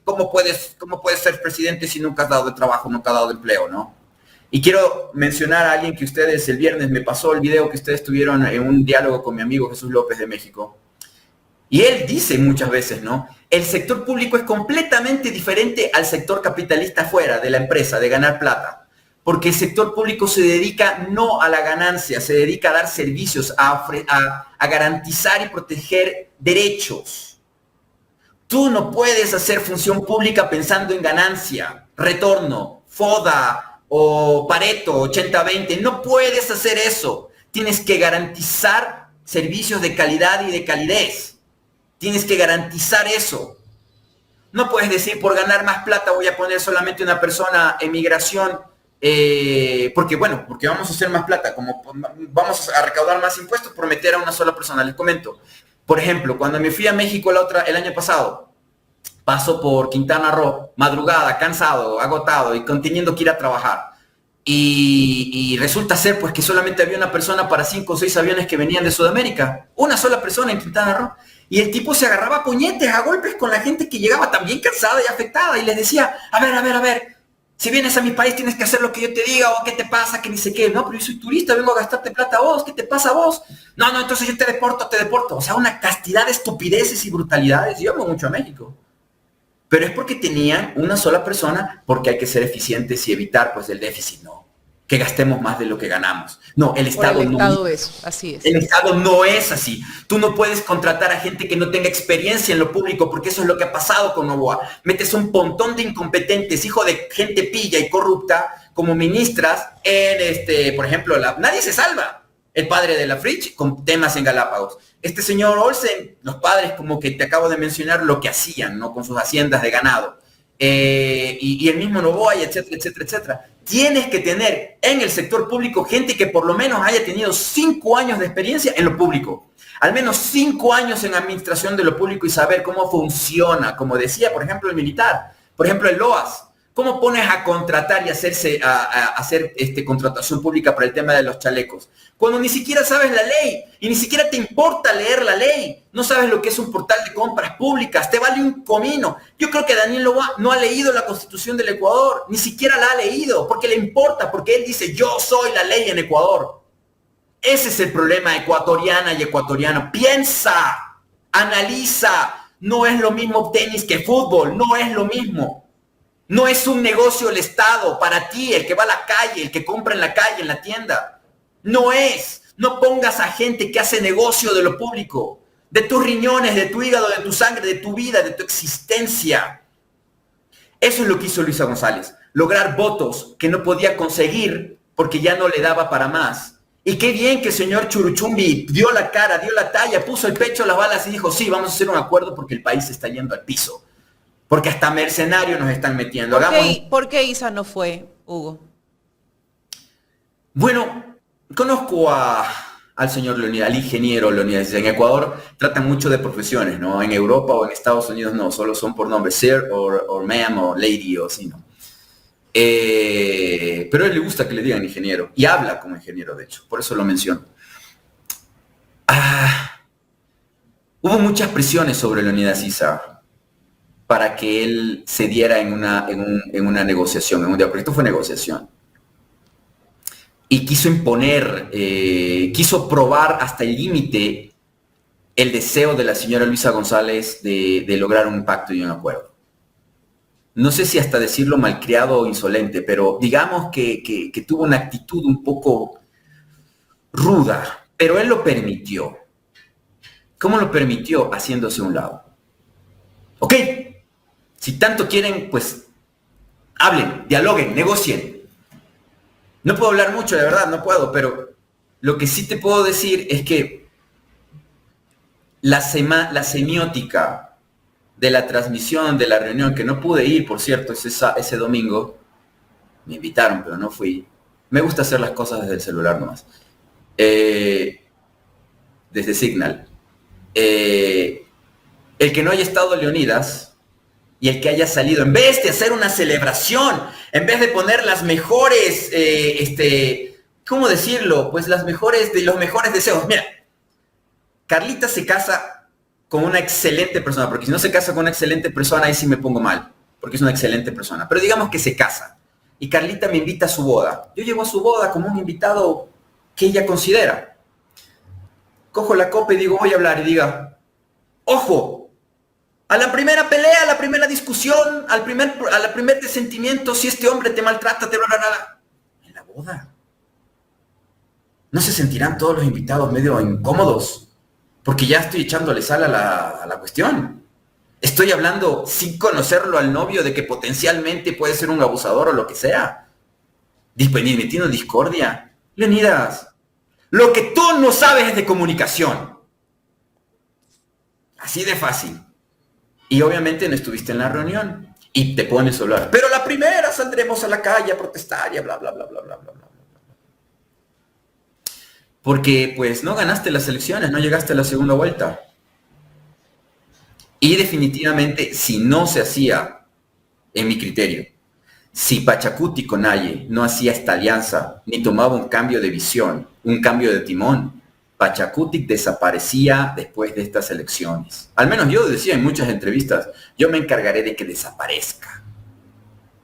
¿cómo puedes ser presidente si nunca has dado de trabajo, nunca has dado de empleo, ¿no? Y quiero mencionar a alguien que ustedes el viernes me pasó el video que ustedes tuvieron en un diálogo con mi amigo Jesús López de México. Y él dice muchas veces, ¿no? El sector público es completamente diferente al sector capitalista fuera de la empresa, de ganar plata. Porque el sector público se dedica no a la ganancia, se dedica a dar servicios, a garantizar y proteger derechos. Tú no puedes hacer función pública pensando en ganancia, retorno, FODA o Pareto 80-20. No puedes hacer eso. Tienes que garantizar servicios de calidad y de calidez. Tienes que garantizar eso. No puedes decir, por ganar más plata voy a poner solamente una persona en migración, porque vamos a hacer más plata, como vamos a recaudar más impuestos por meter a una sola persona. Les comento. Por ejemplo, cuando me fui a México el año pasado, paso por Quintana Roo, madrugada, cansado, agotado y teniendo que ir a trabajar. Y resulta ser pues que solamente había una persona para 5 o 6 aviones que venían de Sudamérica. Una sola persona en Quintana Roo. Y el tipo se agarraba a puñetes, a golpes con la gente que llegaba también cansada y afectada. Y les decía, a ver, si vienes a mi país tienes que hacer lo que yo te diga, o qué te pasa, que ni sé qué. No, pero yo soy turista, vengo a gastarte plata a vos, ¿qué te pasa a vos? No, entonces yo te deporto. O sea, una cantidad de estupideces y brutalidades. Yo amo mucho a México. Pero es porque tenían una sola persona, porque hay que ser eficientes y evitar pues el déficit, ¿no? Que gastemos más de lo que ganamos. No, el Estado no es así. El Estado no es así. Tú no puedes contratar a gente que no tenga experiencia en lo público, porque eso es lo que ha pasado con Novoa. Metes un montón de incompetentes, hijo de gente pilla y corrupta, como ministras en, por ejemplo, nadie se salva. El padre de la Fritsch con temas en Galápagos. Este señor Olsen, los padres como que te acabo de mencionar lo que hacían, ¿no? Con sus haciendas de ganado. Y el mismo Novoa, y etcétera. Tienes que tener en el sector público gente que por lo menos haya tenido 5 años de experiencia en lo público. Al menos 5 años en administración de lo público y saber cómo funciona. Como decía, por ejemplo, el militar. Por ejemplo, el LOAS. ¿Cómo pones a contratar y hacer contratación pública para el tema de los chalecos? Cuando ni siquiera sabes la ley y ni siquiera te importa leer la ley. No sabes lo que es un portal de compras públicas. Te vale un comino. Yo creo que Daniel Noboa no ha leído la Constitución del Ecuador. Ni siquiera la ha leído porque le importa. Porque él dice, yo soy la ley en Ecuador. Ese es el problema ecuatoriana y ecuatoriano. Piensa, analiza. No es lo mismo tenis que fútbol. No es lo mismo. No es un negocio el Estado para ti, el que va a la calle, el que compra en la calle, en la tienda. No es. No pongas a gente que hace negocio de lo público, de tus riñones, de tu hígado, de tu sangre, de tu vida, de tu existencia. Eso es lo que hizo Luisa González. Lograr votos que no podía conseguir porque ya no le daba para más. Y qué bien que el señor Churuchumbi dio la cara, dio la talla, puso el pecho a las balas y dijo, sí, vamos a hacer un acuerdo porque el país se está yendo al piso. Porque hasta mercenarios nos están metiendo. ¿Por qué Isa no fue, Hugo? Bueno, conozco al señor Leonidas, al ingeniero Leonidas. En Ecuador tratan mucho de profesiones, ¿no? En Europa o en Estados Unidos no, solo son por nombre, sir o ma'am o lady o así, ¿no? Pero a él le gusta que le digan ingeniero y habla como ingeniero, de hecho, por eso lo menciono. Hubo muchas presiones sobre Leonidas Issa para que él se diera en una negociación, porque esto fue negociación. Y quiso imponer, quiso probar hasta el límite el deseo de la señora Luisa González de lograr un pacto y un acuerdo. No sé si hasta decirlo malcriado o insolente, pero digamos que tuvo una actitud un poco ruda, pero él lo permitió. ¿Cómo lo permitió? Haciéndose a un lado. ¿Ok? Si tanto quieren, pues hablen, dialoguen, negocien. No puedo hablar mucho, de verdad, no puedo, pero Lo que sí te puedo decir es que la semiótica de la transmisión de la reunión, que no pude ir, por cierto, ese domingo, me invitaron, pero no fui. Me gusta hacer las cosas desde el celular nomás. Desde Signal. El que no haya estado Leonidas y el que haya salido, en vez de hacer una celebración, en vez de poner las mejores, ¿cómo decirlo? Pues los mejores deseos. Mira, Carlita se casa con una excelente persona, porque si no se casa con una excelente persona, ahí sí me pongo mal, porque es una excelente persona. Pero digamos que se casa y Carlita me invita a su boda. Yo llego a su boda como un invitado que ella considera. Cojo la copa y digo, voy a hablar, y diga, ojo, a la primera pelea, a la primera discusión, al primer sentimiento, si este hombre te maltrata, te bla. En la boda. ¿No se sentirán todos los invitados medio incómodos? Porque ya estoy echándole sal a la cuestión. Estoy hablando sin conocerlo al novio de que potencialmente puede ser un abusador o lo que sea. Metiendo discordia. Leonidas, lo que tú no sabes es de comunicación. Así de fácil. Y obviamente no estuviste en la reunión. Y te pones a hablar. Pero la primera saldremos a la calle a protestar y a bla. Porque pues no ganaste las elecciones, no llegaste a la segunda vuelta. Y definitivamente, si no se hacía, en mi criterio, si Pachacuti con Naye no hacía esta alianza, ni tomaba un cambio de visión, un cambio de timón, Pachacuti desaparecía después de estas elecciones. Al menos yo decía en muchas entrevistas, yo me encargaré de que desaparezca.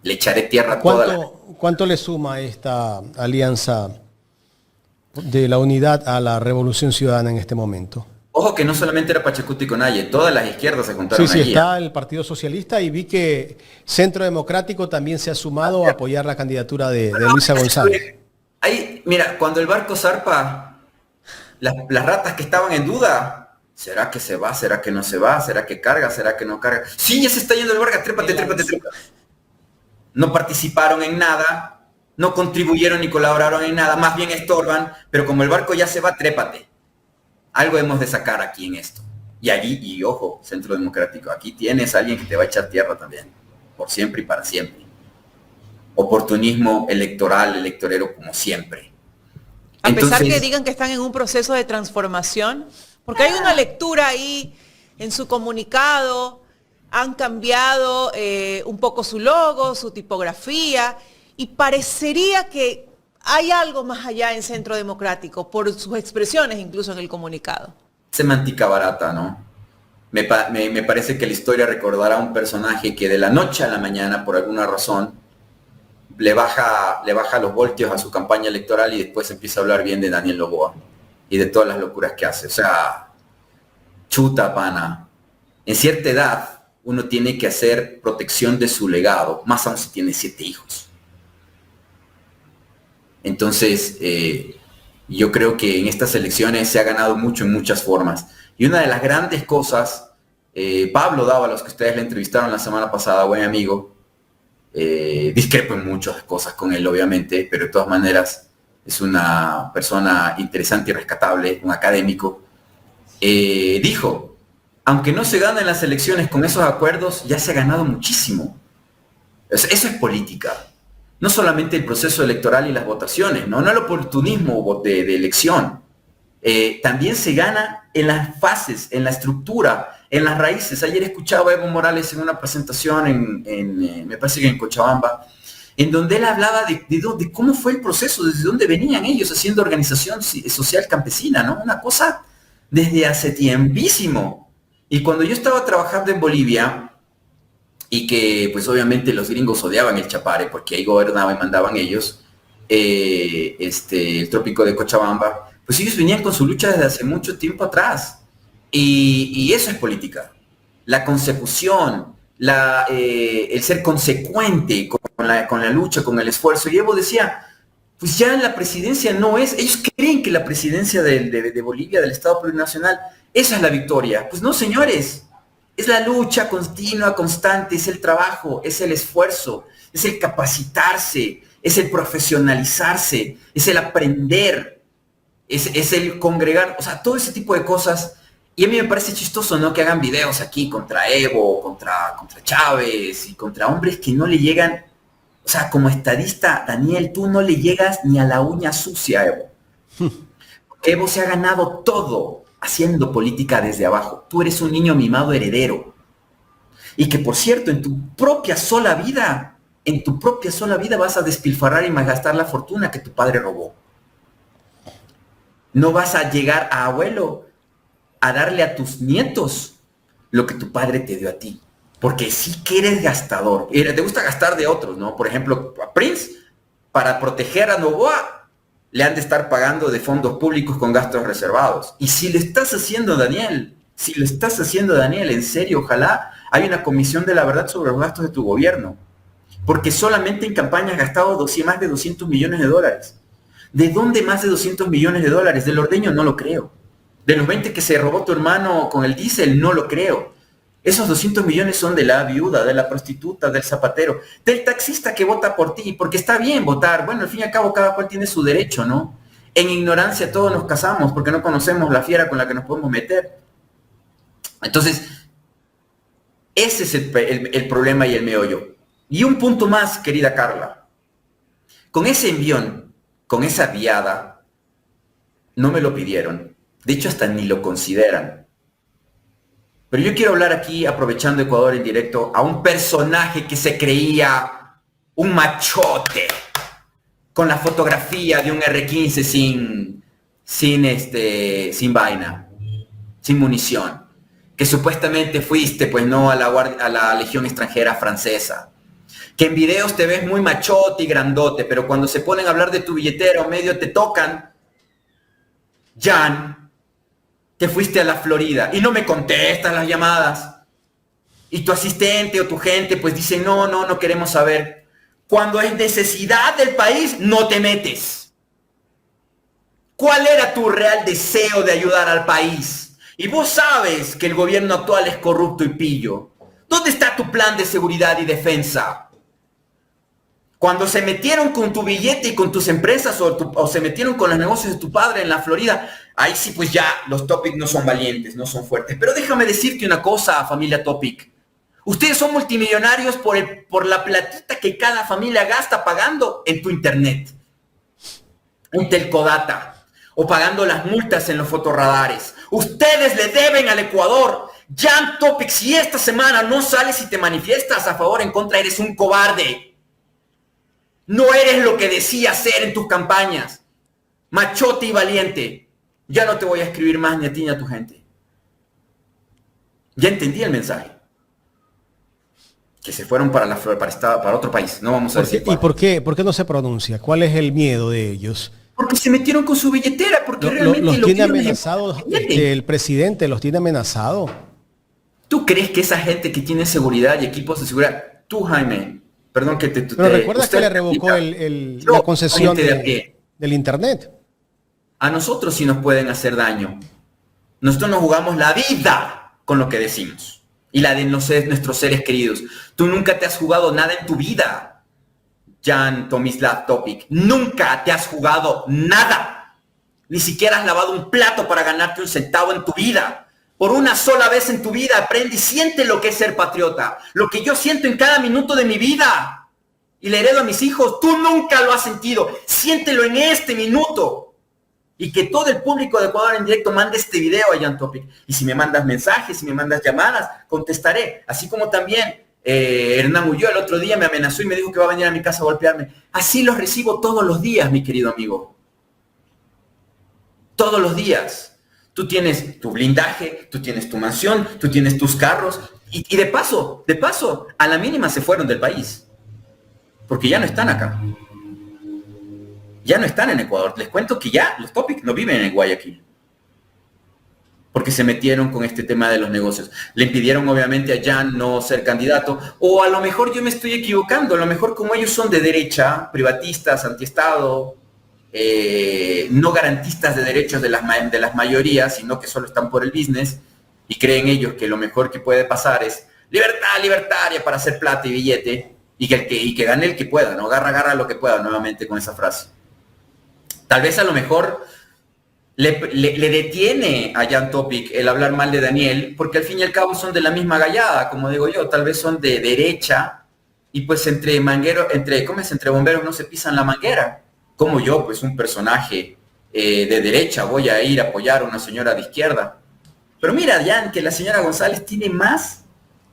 Le echaré tierra a toda la... ¿Cuánto le suma esta alianza de la unidad a la Revolución Ciudadana en este momento? Ojo que no solamente era Pachacuti con Naye, todas las izquierdas se juntaron Sí, allí. está el Partido Socialista y vi que Centro Democrático también se ha sumado a apoyar la candidatura de Luisa González. Ahí, mira, cuando el barco zarpa, las ratas que estaban en duda, ¿será que se va? ¿Será que no se va? ¿Será que carga? ¿Será que no carga? Sí, ya se está yendo el barco, trépate. No participaron en nada, no contribuyeron ni colaboraron en nada, más bien estorban, pero como el barco ya se va, trépate. Algo hemos de sacar aquí en esto. Y allí, y ojo, Centro Democrático, aquí tienes a alguien que te va a echar tierra también, por siempre y para siempre. Oportunismo electoral, electorero como siempre. A pesar que digan que están en un proceso de transformación, porque hay una lectura ahí en su comunicado, han cambiado un poco su logo, su tipografía, y parecería que hay algo más allá en Centro Democrático, por sus expresiones incluso en el comunicado. Semántica barata, ¿no? Me parece que la historia recordará a un personaje que de la noche a la mañana, por alguna razón, le baja los voltios a su campaña electoral y después empieza a hablar bien de Daniel Noboa y de todas las locuras que hace. O sea, chuta, pana. En cierta edad, uno tiene que hacer protección de su legado, más aún si tiene 7 hijos. Entonces, yo creo que en estas elecciones se ha ganado mucho en muchas formas. Y una de las grandes cosas, Pablo Dávalos, que ustedes le entrevistaron la semana pasada, buen amigo, discrepo en muchas cosas con él, obviamente, pero de todas maneras es una persona interesante y rescatable, un académico, dijo, aunque no se ganen las elecciones con esos acuerdos, ya se ha ganado muchísimo. Eso es política. No solamente el proceso electoral y las votaciones, no el oportunismo de elección. También se gana en las fases, en la estructura, en las raíces. Ayer escuchaba a Evo Morales en una presentación me parece que en Cochabamba, en donde él hablaba de cómo fue el proceso, desde dónde venían ellos haciendo organización social campesina, ¿no? Una cosa desde hace tiempísimo. Y cuando yo estaba trabajando en Bolivia, y que pues obviamente los gringos odiaban el Chapare porque ahí gobernaba y mandaban ellos, el trópico de Cochabamba, pues ellos venían con su lucha desde hace mucho tiempo atrás. Y eso es política. La consecución, el ser consecuente con la lucha, con el esfuerzo. Y Evo decía, pues ya la presidencia no es, ellos creen que la presidencia de Bolivia, del Estado Plurinacional, esa es la victoria. Pues no, señores. Es la lucha continua, constante, es el trabajo, es el esfuerzo, es el capacitarse, es el profesionalizarse, es el aprender, es el congregar, o sea, todo ese tipo de cosas. Y a mí me parece chistoso, ¿no? Que hagan videos aquí contra Evo, contra Chávez y contra hombres que no le llegan. O sea, como estadista, Daniel, tú no le llegas ni a la uña sucia a Evo. Porque Evo se ha ganado todo haciendo política desde abajo. Tú eres un niño mimado heredero. Y que, por cierto, en tu propia sola vida vas a despilfarrar y malgastar la fortuna que tu padre robó. No vas a llegar a abuelo a darle a tus nietos lo que tu padre te dio a ti. Porque sí que eres gastador. Te gusta gastar de otros, ¿no? Por ejemplo, a Prince, para proteger a Novoa, le han de estar pagando de fondos públicos con gastos reservados. Y si lo estás haciendo, Daniel, en serio, ojalá hay una comisión de la verdad sobre los gastos de tu gobierno. Porque solamente en campaña has gastado más de 200 millones de dólares. ¿De dónde más de 200 millones de dólares? Del ordeño no lo creo. De los 20 que se robó tu hermano con el diésel, no lo creo. Esos 200 millones son de la viuda, de la prostituta, del zapatero, del taxista que vota por ti, porque está bien votar. Bueno, al fin y al cabo cada cual tiene su derecho, ¿no? En ignorancia todos nos casamos porque no conocemos la fiera con la que nos podemos meter. Entonces, ese es el problema y el meollo. Y un punto más, querida Carla. Con ese envión, con esa viada, no me lo pidieron. De hecho, hasta ni lo consideran. Pero yo quiero hablar aquí, aprovechando Ecuador en directo, a un personaje que se creía un machote, con la fotografía de un R-15 sin vaina, sin munición, que supuestamente fuiste, pues no, a la Legión Extranjera Francesa, que en videos te ves muy machote y grandote, pero cuando se ponen a hablar de tu billetera o medio te tocan, Jan, te fuiste a la Florida y no me contestas las llamadas. Y tu asistente o tu gente pues dice, no queremos saber. Cuando es necesidad del país, no te metes. ¿Cuál era tu real deseo de ayudar al país? Y vos sabes que el gobierno actual es corrupto y pillo. ¿Dónde está tu plan de seguridad y defensa? Cuando se metieron con tu billete y con tus empresas o se metieron con los negocios de tu padre en la Florida, ahí sí pues ya los Topic no son valientes, no son fuertes. Pero déjame decirte una cosa, familia Topic. Ustedes son multimillonarios por la platita que cada familia gasta pagando en tu internet, en Telcodata, o pagando las multas en los fotorradares. Ustedes le deben al Ecuador. Jan Topic, si esta semana no sales y te manifiestas a favor o en contra, eres un cobarde. No eres lo que decías ser en tus campañas. Machote y valiente. Ya no te voy a escribir más ni a ti ni a tu gente. Ya entendí el mensaje. Que se fueron para otro país. No vamos a decir cuál. ¿Y por qué no se pronuncia? ¿Cuál es el miedo de ellos? Porque se metieron con su billetera. Porque realmente los tiene amenazados. El presidente los tiene amenazados. ¿Tú crees que esa gente que tiene seguridad y equipos de seguridad, tú, Jaime, perdón que te... Pero recuerdas que le revocó la concesión del internet. A nosotros sí nos pueden hacer daño. Nosotros nos jugamos la vida con lo que decimos. Y la de nuestros seres queridos. Tú nunca te has jugado nada en tu vida, Jan Tomislav Topic. Nunca te has jugado nada. Ni siquiera has lavado un plato para ganarte un centavo en tu vida. Por una sola vez en tu vida aprende y siente lo que es ser patriota. Lo que yo siento en cada minuto de mi vida. Y le heredo a mis hijos. Tú nunca lo has sentido. Siéntelo en este minuto. Y que todo el público de Ecuador en directo mande este video a Jan Topic. Y si me mandas mensajes, si me mandas llamadas, contestaré. Así como también Hernán Ulloa el otro día me amenazó y me dijo que va a venir a mi casa a golpearme. Así los recibo todos los días, mi querido amigo. Todos los días. Tú tienes tu blindaje, tú tienes tu mansión, tú tienes tus carros. Y de paso, a la mínima se fueron del país. Porque ya no están acá. Ya no están en Ecuador. Les cuento que ya los Topic no viven en Guayaquil. Porque se metieron con este tema de los negocios. Le impidieron obviamente a Jan no ser candidato. O a lo mejor yo me estoy equivocando. A lo mejor como ellos son de derecha, privatistas, antiestado, no garantistas de derechos de las mayorías, sino que solo están por el business, y creen ellos que lo mejor que puede pasar es libertad libertaria para hacer plata y billete, y que gane el que pueda, ¿no? Agarra lo que pueda, nuevamente con esa frase. Tal vez a lo mejor le detiene a Jan Topic el hablar mal de Daniel, porque al fin y al cabo son de la misma gallada, como digo yo, tal vez son de derecha, y pues entre bomberos no se pisan la manguera. Como yo, pues un personaje de derecha, voy a ir a apoyar a una señora de izquierda. Pero mira, Jan, que la señora González tiene más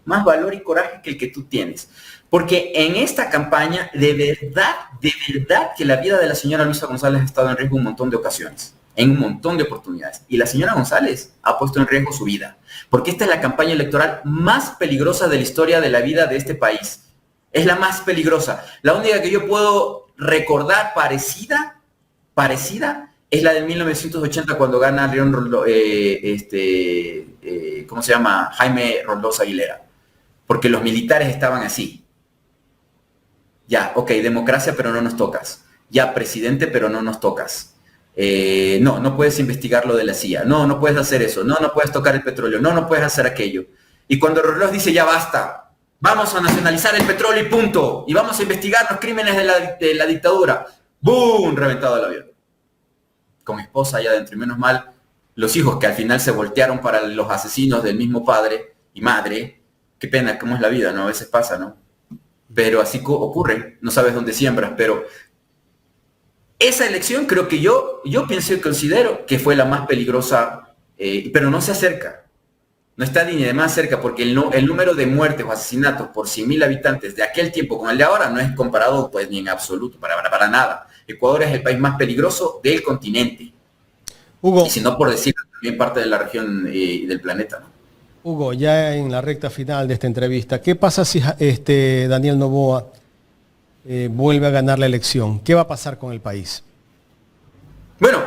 valor y coraje que el que tú tienes. Porque en esta campaña, de verdad que la vida de la señora Luisa González ha estado en riesgo un montón de ocasiones, en un montón de oportunidades. Y la señora González ha puesto en riesgo su vida. Porque esta es la campaña electoral más peligrosa de la historia de la vida de este país. Es la más peligrosa. La única que yo puedo recordar parecida, es la de 1980 cuando gana León ¿cómo se llama? Jaime Roldós Aguilera. Porque los militares estaban así. Ya, ok, democracia, pero no nos tocas. Ya, presidente, pero no nos tocas. No puedes investigar lo de la CIA. No puedes hacer eso. No puedes tocar el petróleo. No puedes hacer aquello. Y cuando Roldós dice, ya basta, vamos a nacionalizar el petróleo y punto. Y vamos a investigar los crímenes de la dictadura. ¡Boom! Reventado el avión. Con esposa allá adentro. Y menos mal, los hijos que al final se voltearon para los asesinos del mismo padre y madre. Qué pena, cómo es la vida, ¿no? A veces pasa, ¿no? Pero así ocurre. No sabes dónde siembras, pero esa elección creo que yo pienso y considero que fue la más peligrosa, pero no se acerca. No está ni de más cerca, porque el número de muertes o asesinatos por 100.000 habitantes de aquel tiempo con el de ahora no es comparado pues ni en absoluto, para nada. Ecuador es el país más peligroso del continente. Hugo, y si no por decir, también parte de la región y del planeta, ¿no? Hugo, ya en la recta final de esta entrevista, ¿qué pasa si Daniel Noboa vuelve a ganar la elección? ¿Qué va a pasar con el país? Bueno,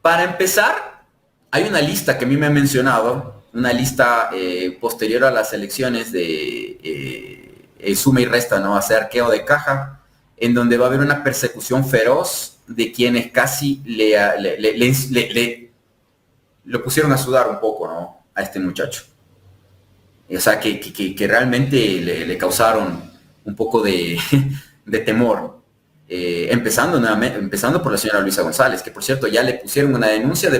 para empezar, hay una lista que a mí me han mencionado, una lista posterior a las elecciones de suma y resta, ¿no? Hacer arqueo de caja, en donde va a haber una persecución feroz de quienes casi lo pusieron a sudar un poco, ¿no? A este muchacho. O sea, que realmente le causaron un poco de temor. Empezando por la señora Luisa González, que por cierto ya le pusieron una denuncia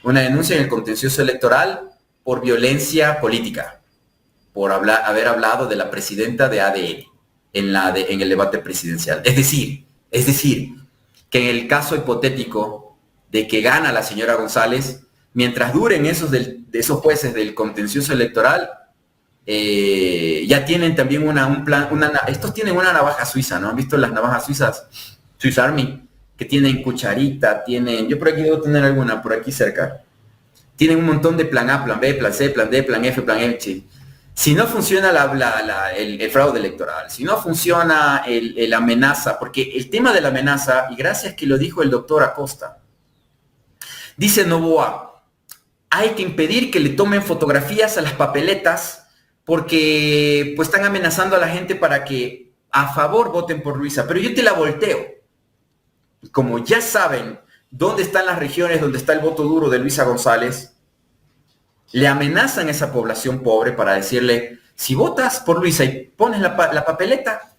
una denuncia en el contencioso electoral por violencia política, por haber hablado de la presidenta de ADN en el debate presidencial. Es decir, que en el caso hipotético de que gana la señora González, mientras duren esos jueces del contencioso electoral, ya tienen también un plan, estos tienen una navaja suiza, ¿no? ¿Han visto las navajas suizas? Swiss Army, que tienen cucharita, yo por aquí debo tener alguna, por aquí cerca. Tienen un montón de plan A, plan B, plan C, plan D, plan F, plan H. Si no funciona el fraude electoral, si no funciona la amenaza, porque el tema de la amenaza, y gracias que lo dijo el doctor Acosta, dice Noboa, hay que impedir que le tomen fotografías a las papeletas porque pues están amenazando a la gente para que a favor voten por Luisa. Pero yo te la volteo. Como ya saben dónde están las regiones donde está el voto duro de Luisa González, le amenazan a esa población pobre para decirle, si votas por Luisa y pones la papeleta,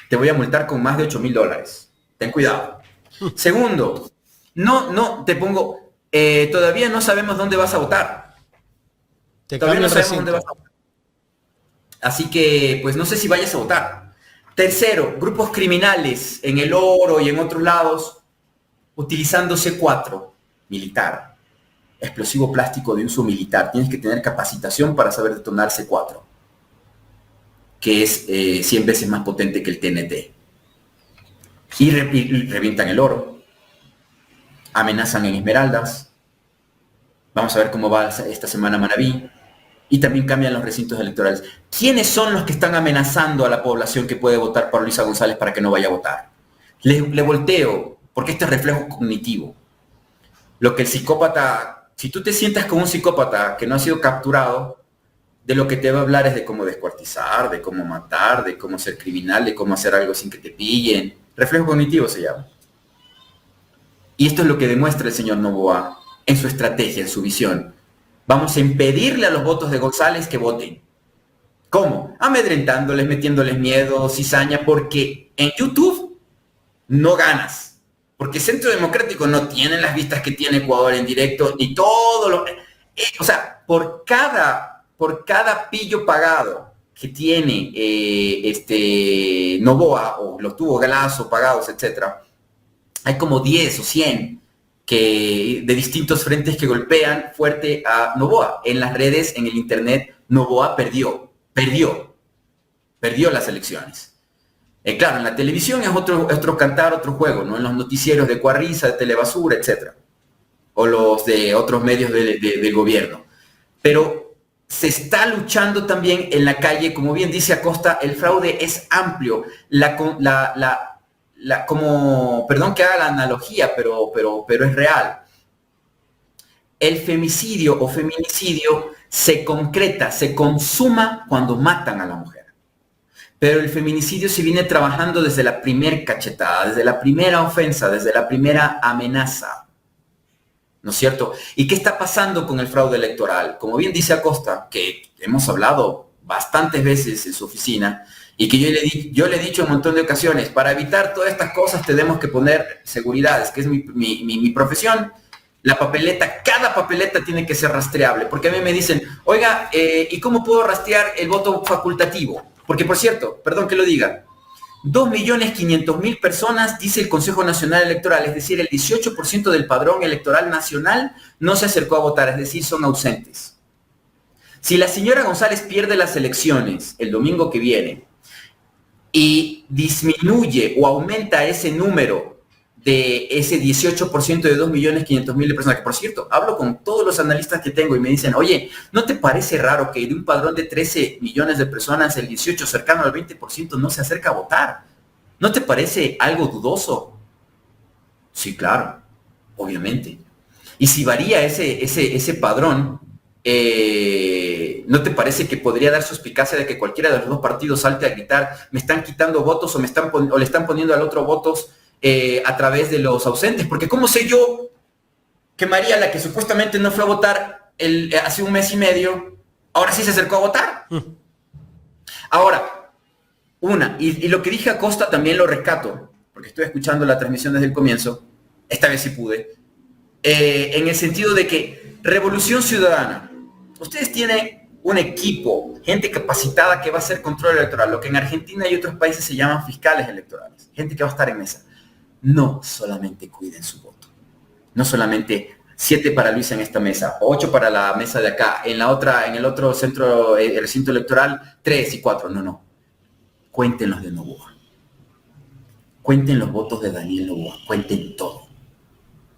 te voy a multar con más de $8,000. Ten cuidado. Segundo, te pongo... todavía no sabemos dónde vas a votar. Todavía no sabemos dónde vas a votar. Así que, pues no sé si vayas a votar. Tercero, grupos criminales en El Oro y en otros lados utilizando C4 militar, explosivo plástico de uso militar. Tienes que tener capacitación para saber detonar C4, que es 100 veces más potente que el TNT. Y revientan El Oro. Amenazan en Esmeraldas. Vamos a ver cómo va esta semana Manabí. Y también cambian los recintos electorales. ¿Quiénes son los que están amenazando a la población que puede votar por Luisa González para que no vaya a votar? Le volteo, porque este es reflejo cognitivo. Lo que el psicópata, si tú te sientas con un psicópata que no ha sido capturado, de lo que te va a hablar es de cómo descuartizar, de cómo matar, de cómo ser criminal, de cómo hacer algo sin que te pillen. Reflejo cognitivo se llama. Y esto es lo que demuestra el señor Noboa en su estrategia, en su visión. Vamos a impedirle a los votos de González que voten. ¿Cómo? Amedrentándoles, metiéndoles miedo, cizaña, porque en YouTube no ganas. porque Centro Democrático no tiene las vistas que tiene Ecuador en directo, ni todo lo... o sea, por cada pillo pagado que tiene Noboa, o los tubos Galazo pagados, etcétera, hay como 10 o 100 de distintos frentes que golpean fuerte a Noboa. En las redes, en el internet, Noboa perdió las elecciones. Claro, en la televisión es otro cantar, otro juego, ¿no? En los noticieros de Cuarriza, de Telebasura, etcétera, o los de otros medios del gobierno. Pero se está luchando también en la calle, como bien dice Acosta, el fraude es amplio. Perdón que haga la analogía, pero es real. El femicidio o feminicidio se concreta, se consuma cuando matan a la mujer. Pero el feminicidio se viene trabajando desde la primera cachetada, desde la primera ofensa, desde la primera amenaza. ¿No es cierto? ¿Y qué está pasando con el fraude electoral? Como bien dice Acosta, que hemos hablado bastantes veces en su oficina, y que yo le he dicho en un montón de ocasiones, para evitar todas estas cosas tenemos que poner seguridades, que es mi profesión. La papeleta, cada papeleta tiene que ser rastreable, porque a mí me dicen, oiga, ¿y cómo puedo rastrear el voto facultativo? Porque, por cierto, perdón que lo diga, 2.500.000 personas, dice el Consejo Nacional Electoral, es decir, el 18% del padrón electoral nacional no se acercó a votar, es decir, son ausentes. Si la señora González pierde las elecciones el domingo que viene y disminuye o aumenta ese número de ese 18% de 2.500.000 personas, que por cierto, hablo con todos los analistas que tengo y me dicen, oye, ¿no te parece raro que de un padrón de 13 millones de personas, el 18 cercano al 20% no se acerca a votar? ¿No te parece algo dudoso? Sí, claro, obviamente. Y si varía ese padrón, ¿no te parece que podría dar suspicacia de que cualquiera de los dos partidos salte a gritar, me están quitando votos o le están poniendo al otro votos a través de los ausentes? Porque ¿cómo sé yo que María, la que supuestamente no fue a votar hace un mes y medio, ahora sí se acercó a votar? Ahora, y lo que dije a Costa también lo rescato, porque estoy escuchando la transmisión desde el comienzo, esta vez sí pude, en el sentido de que Revolución Ciudadana, ustedes tienen un equipo, gente capacitada que va a hacer control electoral, lo que en Argentina y otros países se llaman fiscales electorales, gente que va a estar en mesa. No solamente cuiden su voto, no solamente 7 para Luisa en esta mesa, 8 para la mesa de acá, en el otro centro, el recinto electoral, 3 y 4, no. Cuenten los de Noboa, cuenten los votos de Daniel Noboa, cuenten todo.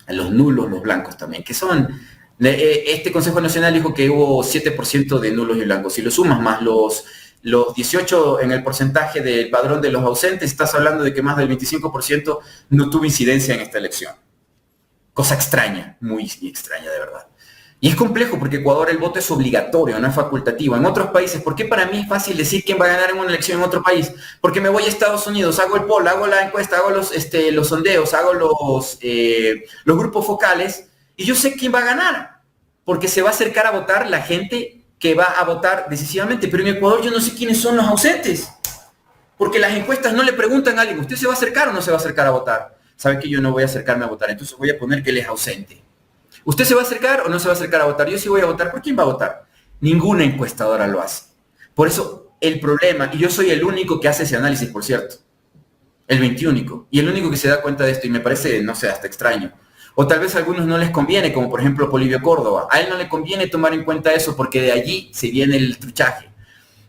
Los nulos, los blancos también, que son, este Consejo Nacional dijo que hubo 7% de nulos y blancos, si lo sumas más los 18 en el porcentaje del padrón de los ausentes, estás hablando de que más del 25% no tuvo incidencia en esta elección. Cosa extraña, muy extraña de verdad. Y es complejo porque Ecuador el voto es obligatorio, no es facultativo. En otros países, ¿por qué para mí es fácil decir quién va a ganar en una elección en otro país? Porque me voy a Estados Unidos, hago el poll, hago la encuesta, hago los sondeos, hago los grupos focales y yo sé quién va a ganar. Porque se va a acercar a votar la gente que va a votar decisivamente, pero en Ecuador yo no sé quiénes son los ausentes, porque las encuestas no le preguntan a alguien, ¿usted se va a acercar o no se va a acercar a votar? Sabe que yo no voy a acercarme a votar, entonces voy a poner que él es ausente. ¿Usted se va a acercar o no se va a acercar a votar? Yo sí voy a votar. ¿Por quién va a votar? Ninguna encuestadora lo hace. Por eso el problema, y yo soy el único que hace ese análisis, por cierto, el 21, y el único que se da cuenta de esto, y me parece, no sé, hasta extraño. O tal vez a algunos no les conviene, como por ejemplo Polibio Córdoba. A él no le conviene tomar en cuenta eso porque de allí se viene el truchaje.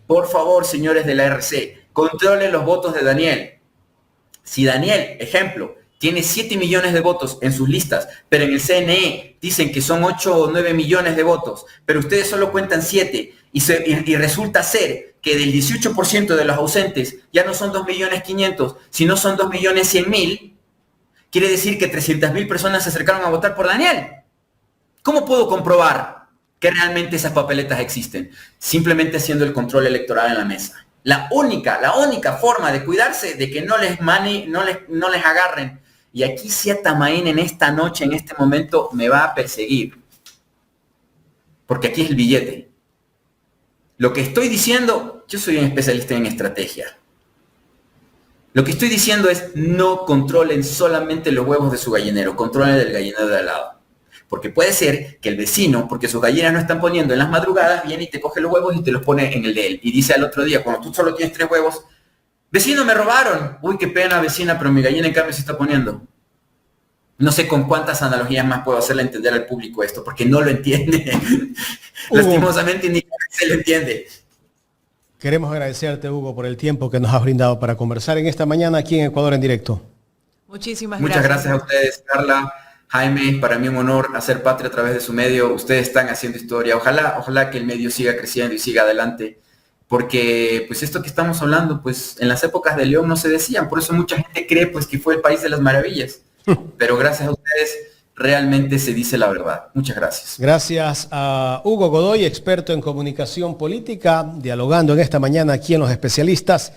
Por favor, señores de la RC, controlen los votos de Daniel. Si Daniel, ejemplo, tiene 7 millones de votos en sus listas, pero en el CNE dicen que son 8 o 9 millones de votos, pero ustedes solo cuentan 7 y resulta ser que del 18% de los ausentes ya no son 2.500.000, sino son 2.100.000, quiere decir que 300.000 personas se acercaron a votar por Daniel. ¿Cómo puedo comprobar que realmente esas papeletas existen? Simplemente haciendo el control electoral en la mesa. La única forma de cuidarse de que no les agarren. Y aquí Siata Maín en esta noche, en este momento, me va a perseguir. Porque aquí es el billete. Lo que estoy diciendo, yo soy un especialista en estrategia. Lo que estoy diciendo es no controlen solamente los huevos de su gallinero, controlen el gallinero de al lado. Porque puede ser que el vecino, porque sus gallinas no están poniendo en las madrugadas, viene y te coge los huevos y te los pone en el de él. Y dice al otro día, cuando tú solo tienes 3 huevos, vecino, me robaron. Uy, qué pena, vecina, pero mi gallina en cambio se está poniendo. No sé con cuántas analogías más puedo hacerle entender al público esto, porque no lo entiende. Lastimosamente ni se lo entiende. Queremos agradecerte, Hugo, por el tiempo que nos has brindado para conversar en esta mañana aquí en Ecuador en Directo. Muchas gracias. Gracias a ustedes, Carla, Jaime, para mí un honor hacer patria a través de su medio. Ustedes están haciendo historia. Ojalá que el medio siga creciendo y siga adelante. Porque pues esto que estamos hablando, pues en las épocas de León no se decían. Por eso mucha gente cree pues que fue el país de las maravillas. Pero gracias a ustedes realmente se dice la verdad. Muchas gracias. Gracias a Hugo Godoy, experto en comunicación política, dialogando en esta mañana aquí en Los Especialistas.